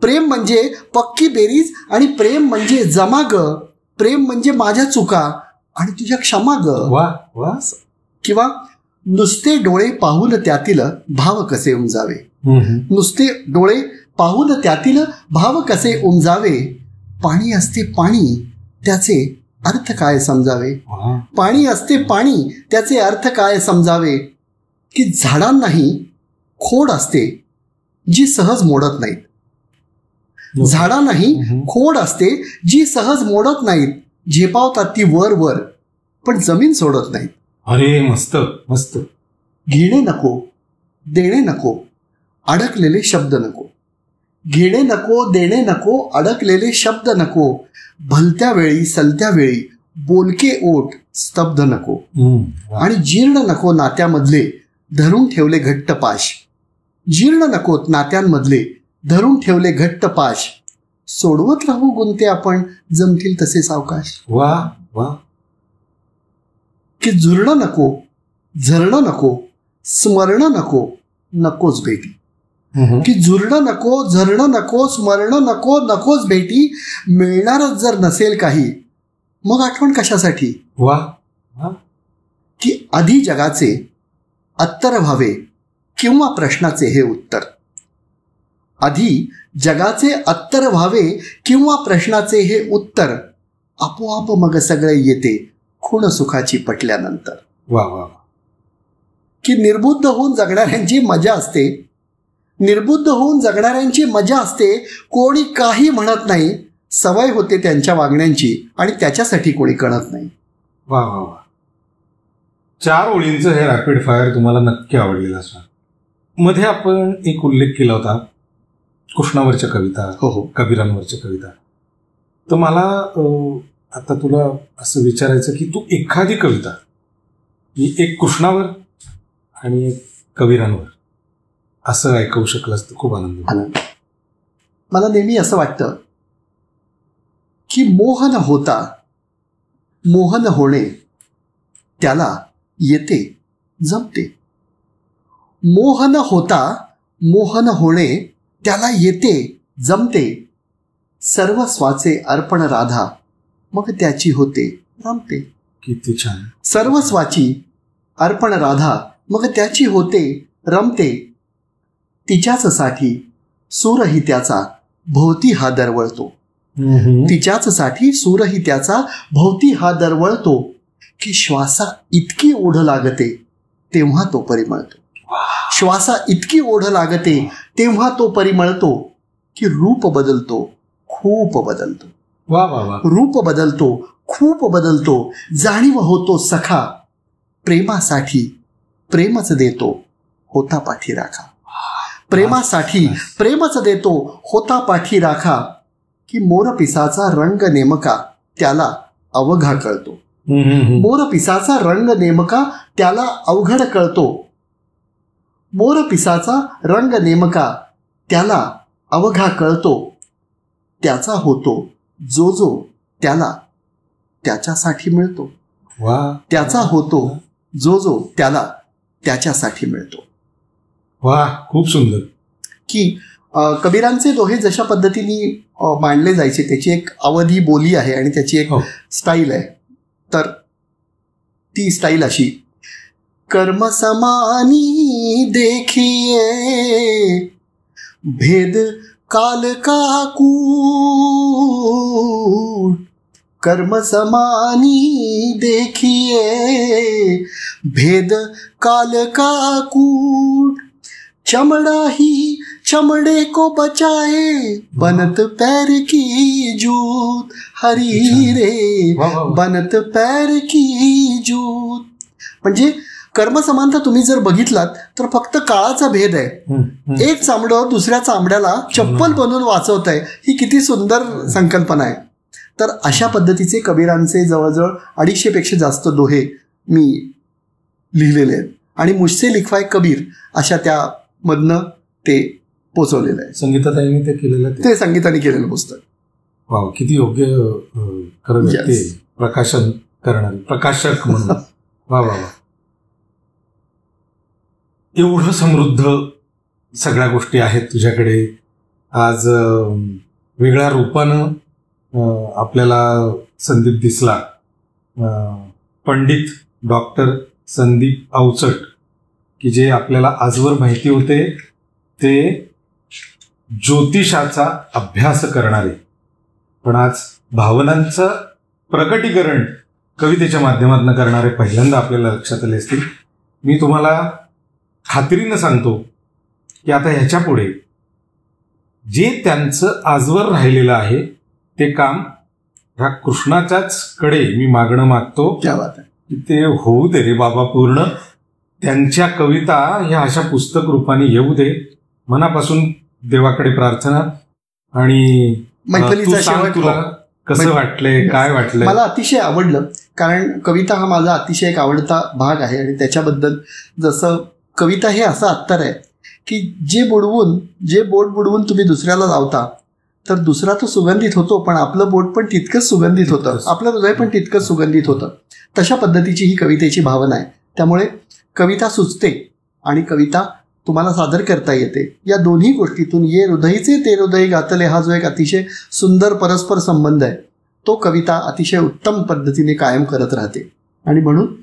प्रेम म्हणजे पक्की बेरीज आणि प्रेम म्हणजे जमाग. प्रेम म्हणजे माझ्या चुका आणि तुझ्या क्षमाग. वा वा. किंवा नुसते डोळे पाहून त्यातील भाव कसे उमजावे. नुसते डोळे पाहून त्यातील भाव कसे उमजावे. पाणी असते पाणी त्याचे अर्थ काय समजावे. पाणी असते पाणी त्याचे अर्थ काय समजावे. की झाडांनाही खोड असते जी सहज मोडत नाहीत. झाडांनाही खोड असते जी सहज मोडत नाहीत. झेपावतात ती वर वर पण जमीन सोडत नाहीत. अरे मस्त मस्त. घेणे नको देणे नको अडकलेले शब्द नको. घेणे नको देणे नको अडकलेले शब्द नको. भलत्या वेळी सलत्या वेळी बोलके ओठ स्तब्ध नको. आणि जीर्ण नको नात्यामधले धरून ठेवले घट्ट पाश. जीर्ण नकोत नात्यांमधले धरून ठेवले घट्ट पाश. सोडवत राहू गुंते आपण जमतील तसे सावकाश. वा वा. की झुरणं नको झरणं नको स्मरणं नको नकोच भेटी. की झुरणं नको झरणं नको स्मरणं नको नकोच भेटी. मिळणारच जर नसेल काही मग आठवण कशासाठी. वा. की आधी जगाचे अत्तर व्हावे किंवा प्रश्नाचे हे उत्तर. आधी जगाचे अत्तर व्हावे किंवा प्रश्नाचे हे उत्तर. आपोआप मग सगळे येते खूण सुखाची पटल्यानंतर. वा वा. की निर्बुद्ध होऊन जगणाऱ्यांची मजा असते. निर्बुद्ध होऊन जगणाऱ्यांची मजा असते. कोणी काही म्हणत नाही. सवय होते त्यांच्या वागण्यांची आणि त्याच्यासाठी कोणी कळत नाही. वा वा वा. 4 ओळींचं हे रॅपिड फायर तुम्हाला नक्की आवडलेलं असणार. मध्ये आपण एक उल्लेख केला होता कृष्णावरच्या कविता. हो हो. कबीरांवरच्या कविता. तर मला आता तुला असं विचारायचं की तू एखादी कविता ही एक कृष्णावर आणि एक कबीरांवर असं ऐकवू शकलंस तर खूप आनंद होईल. मला नेहमी असं वाटतं की मोह न होता मोहन होणे त्याला येते जमते. मोह न होता मोहन होणे त्याला येते जमते. सर्वस्वाचे अर्पण राधा मग त्याची होते रमते. किती छान. सर्वस्वाची अर्पण राधा मग त्याची होते रमते. तिच्याच साठी सूरही त्याचा भोवती हा दरवळतो. तिच्याच साठी सूरही त्याचा भोवती हा दरवळतो. की श्वासा इतकी ओढ लागते तेव्हा तो परिमळतो. श्वासा इतकी ओढ लागते तेव्हा तो परिमळतो. की रूप बदलतो खूप बदलतो. वा वा वा. रूप बदलतो खूप बदलतो. जाणीव होतो सखा प्रेमासाठी प्रेमच देतो होता पाठी राखा. प्रेमासाठी प्रेमच देतो होता पाठी राखा. की मोरपिसाचा रंग नेमका त्याला अवघा कळतो. मोरपिसाचा रंग नेमका त्याला अवघड कळतो. मोरपिसाचा रंग नेमका त्याला अवघा कळतो. त्याचा होतो जो जो त्याला त्याच्यासाठी मिळतो. वा. त्याचा होतो जो जो त्याला त्याच्यासाठी मिळतो. वा, खूप सुंदर. की कबीरांचे दोहे जशा पद्धतीने मांडले जायचे त्याची एक अवधी बोली आहे आणि त्याची एक स्टाईल आहे. तर ती स्टाईल अशी: कर्म समानी देखिए भेद काल का कूट, कर्म समानी देखिए भेद काल का कूट, चमड़ा ही चमड़े को बचाए बनत पैर की जूत, हरी रे बनत पैर की जूत. म्हणजे कर्मसमानता तुम्ही जर बघितलात तर फक्त काळाचा भेद आहे. एक चामडं दुसऱ्या चामड्याला चप्पल बनवून वाचवत आहे. ही किती सुंदर संकल्पना आहे. तर अशा पद्धतीचे कबीरांचे जवळजवळ 250पेक्षा जास्त दोहे मी लिहिलेले आहेत आणि मुझसे लिखवाय कबीर अशा त्यामधनं ते पोचवलेलं आहे. संगीताताईंनी ते केलेलं, ते संगीताने केलेलं पुस्तक. वाव, किती योग्य खरं व्यक्ती, प्रकाशन करणारे प्रकाशक म्हणून. वा वा वा. एवढं समृद्ध सगळ्या गोष्टी आहेत तुझ्याकडे. आज वेगळ्या रूपानं आपल्याला संदीप दिसला. पंडित डॉक्टर संदीप अवचट, की जे आपल्याला आजवर माहिती होते ते ज्योतिषाचा अभ्यास करणारे, पण आज भावनांचं प्रकटीकरण कवितेच्या माध्यमातून करणारे पहिल्यांदा आपल्याला लक्षात आले असतील. मी तुम्हाला खात्रीनं सांगतो की आता ह्याच्या पुढे जे त्यांचं आजवर राहिलेलं आहे ते काम ह्या कृष्णाच्याच कडे मी मागणं मागतो की ते होऊ दे रे बाबा पूर्ण. त्यांच्या कविता ह्या अशा पुस्तक रूपाने येऊ दे. मनापासून देवाकडे प्रार्थना. आणि तुला कसं वाटलंय, काय वाटलंय? मला अतिशय आवडलं, कारण कविता हा माझा अतिशय एक आवडता भाग आहे आणि त्याच्याबद्दल जसं कविता हे असं अत्तर आहे की जे बोट बुडवून तुम्ही दुसऱ्याला लावता तर दुसरा तो सुगंधित होतो, पण आपलं बोट पण तितकंच सुगंधित होतं, आपलं हृदय पण तितकंच सुगंधित होतं. तशा पद्धतीची ही कवितेची भावना आहे. त्यामुळे कविता सुचते आणि कविता तुम्हाला सादर करता येते. या दोन्ही गोष्टीतून ये हृदयचे ते हृदय गातले हा जो एक अतिशय सुंदर परस्पर संबंध आहे तो कविता अतिशय उत्तम पद्धतीने कायम करत राहते. आणि म्हणून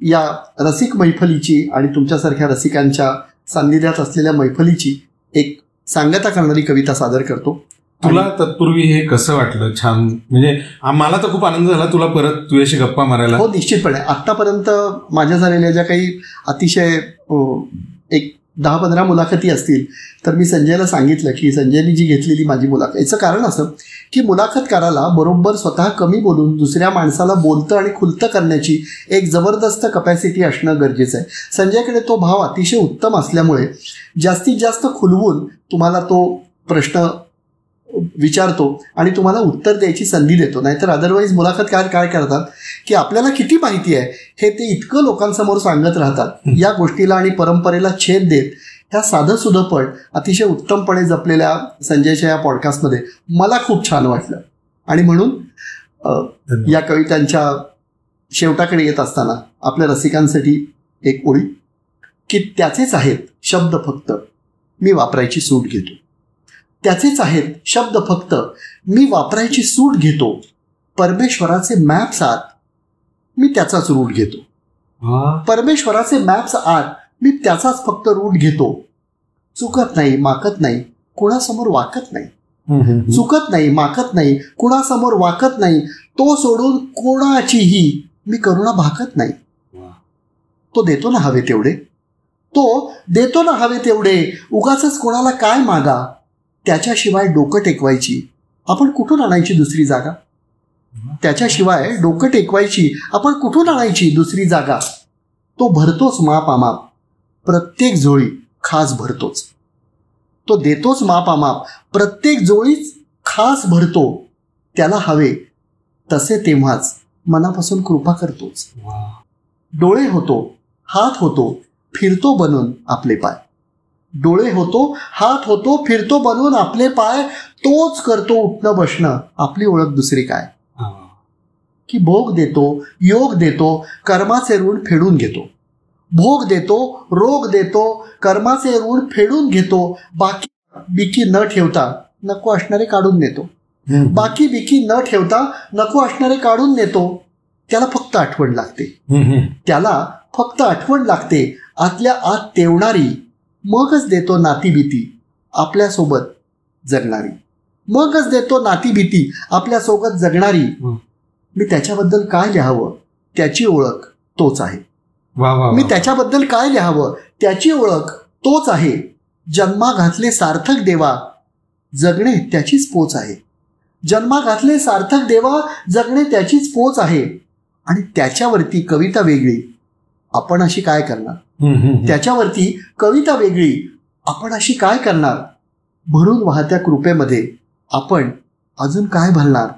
या रसिक मैफलीची आणि तुमच्यासारख्या रसिकांच्या सान्निध्यात असलेल्या मैफलीची एक सांगता करणारी कविता सादर करतो. तुला तत्पूर्वी हे कसं वाटलं? छान, म्हणजे मला तर खूप आनंद झाला तुला परत तुझ्याशी गप्पा मारायला. हो, निश्चितपणे. आत्तापर्यंत माझ्या झालेल्या ज्या काही अतिशय एक 10-15 मुलाखती असतील तर मी संजयला सांगितलं की संजयनी जी घेतलेली माझी मुलाखत, याचं कारण असं की मुलाखतकाराला बरोबर स्वतः कमी बोलून दुसऱ्या माणसाला बोलतं आणि खुलतं करण्याची एक जबरदस्त कपॅसिटी असणं गरजेचं आहे. संजयकडे तो भाव अतिशय उत्तम असल्यामुळे जास्तीत जास्त खुलवून तुम्हाला तो प्रश्न विचारतो आणि तुम्हाला उत्तर द्यायची संधी देतो. नाहीतर अदरवाईज मुलाखतकार काय करतात की आपल्याला किती माहिती आहे हे ते इतकं लोकांसमोर सांगत राहतात. या गोष्टीला आणि परंपरेला छेद देत ह्या साधं सुधं पण अतिशय उत्तमपणे जपलेल्या संजयच्या या पॉडकास्टमध्ये मला खूप छान वाटलं. आणि म्हणून या कवितांच्या शेवटाकडे येत असताना आपल्या रसिकांसाठी एक ओळी की त्याचेच आहेत शब्द फक्त मी वापरायची सूट घेतो. त्याचेच आहेत शब्द फक्त मी वापरायची सूट घेतो. परमेश्वराचे मॅप्स आत मी त्याचाच रूट घेतो. परमेश्वराचे मॅप्स आत मी त्याचाच फक्त रूट घेतो. चुकत नाही, माकत नाही, कुणासमोर वाकत नाही. चुकत नाही, माकत नाही, कुणासमोर वाकत नाही. तो सोडून कोणाचीही मी करुणा भाकत नाही. तो देतो ना हवे तेवढे, तो देतो ना हवे तेवढे. उगाचच कोणाला काय मागा, त्याच्याशिवाय डोकं टेकवायची आपण कुठून आणायची दुसरी जागा. त्याच्याशिवाय डोकं टेकवायची आपण कुठून आणायची दुसरी जागा. तो भरतोच माप आमाप प्रत्येक जोळी खास भरतोच. तो देतोच माप आमाप प्रत्येक जोळीच खास भरतो. त्याला हवे तसे तेव्हाच मनापासून कृपा करतोच. डोळे होतो, हात होतो, फिरतो बनून आपले पाय. डोळे होतो, हात होतो, फिरतो बनवून आपले पाय, तोच करतो उठणं बसणं. आपली ओळख दुसरी काय? की भोग देतो, योग देतो, कर्माचे ऋण फेडून घेतो. भोग देतो, रोग देतो, कर्माचे ऋण फेडून घेतो. बाकी बिकी न ठेवता नको असणारे काढून नेतो. बाकी बिकी न ठेवता नको असणारे काढून नेतो. त्याला फक्त आठवण लागते. त्याला फक्त आठवण लागते आतल्या आत तेवणारी. मगच देतो नाती भीती आपल्यासोबत जगणारी. मगच देतो नाती भीती आपल्यासोबत जगणारी. मी त्याच्याबद्दल काय लिहावं त्याची ओळख तोच आहे. मी त्याच्याबद्दल काय लिहावं त्याची ओळख तोच आहे. जन्मा घातले सार्थक देवा जगणे त्याचीच पोच आहे. जन्मा घातले सार्थक देवा जगणे त्याचीच पोच आहे. आणि त्याच्यावरती कविता वेगळी, आपण अशी काय करणार? त्याच्यावरती कविता वेगळी, आपण अशी काय करणार? भरून वाहत्या कृपेमध्ये आपण अजून काय भरणार?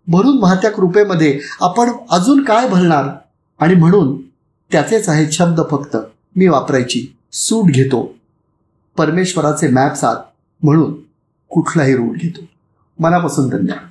भरून वाहत्या कृपेमध्ये आपण अजून काय भरणार? आणि म्हणून त्याचेच आहेत शब्द फक्त मी वापरायची सूट घेतो. परमेश्वराचे मॅप्स आहात म्हणून कुठलाही रूट घेतो. मनापासून धन्यवाद.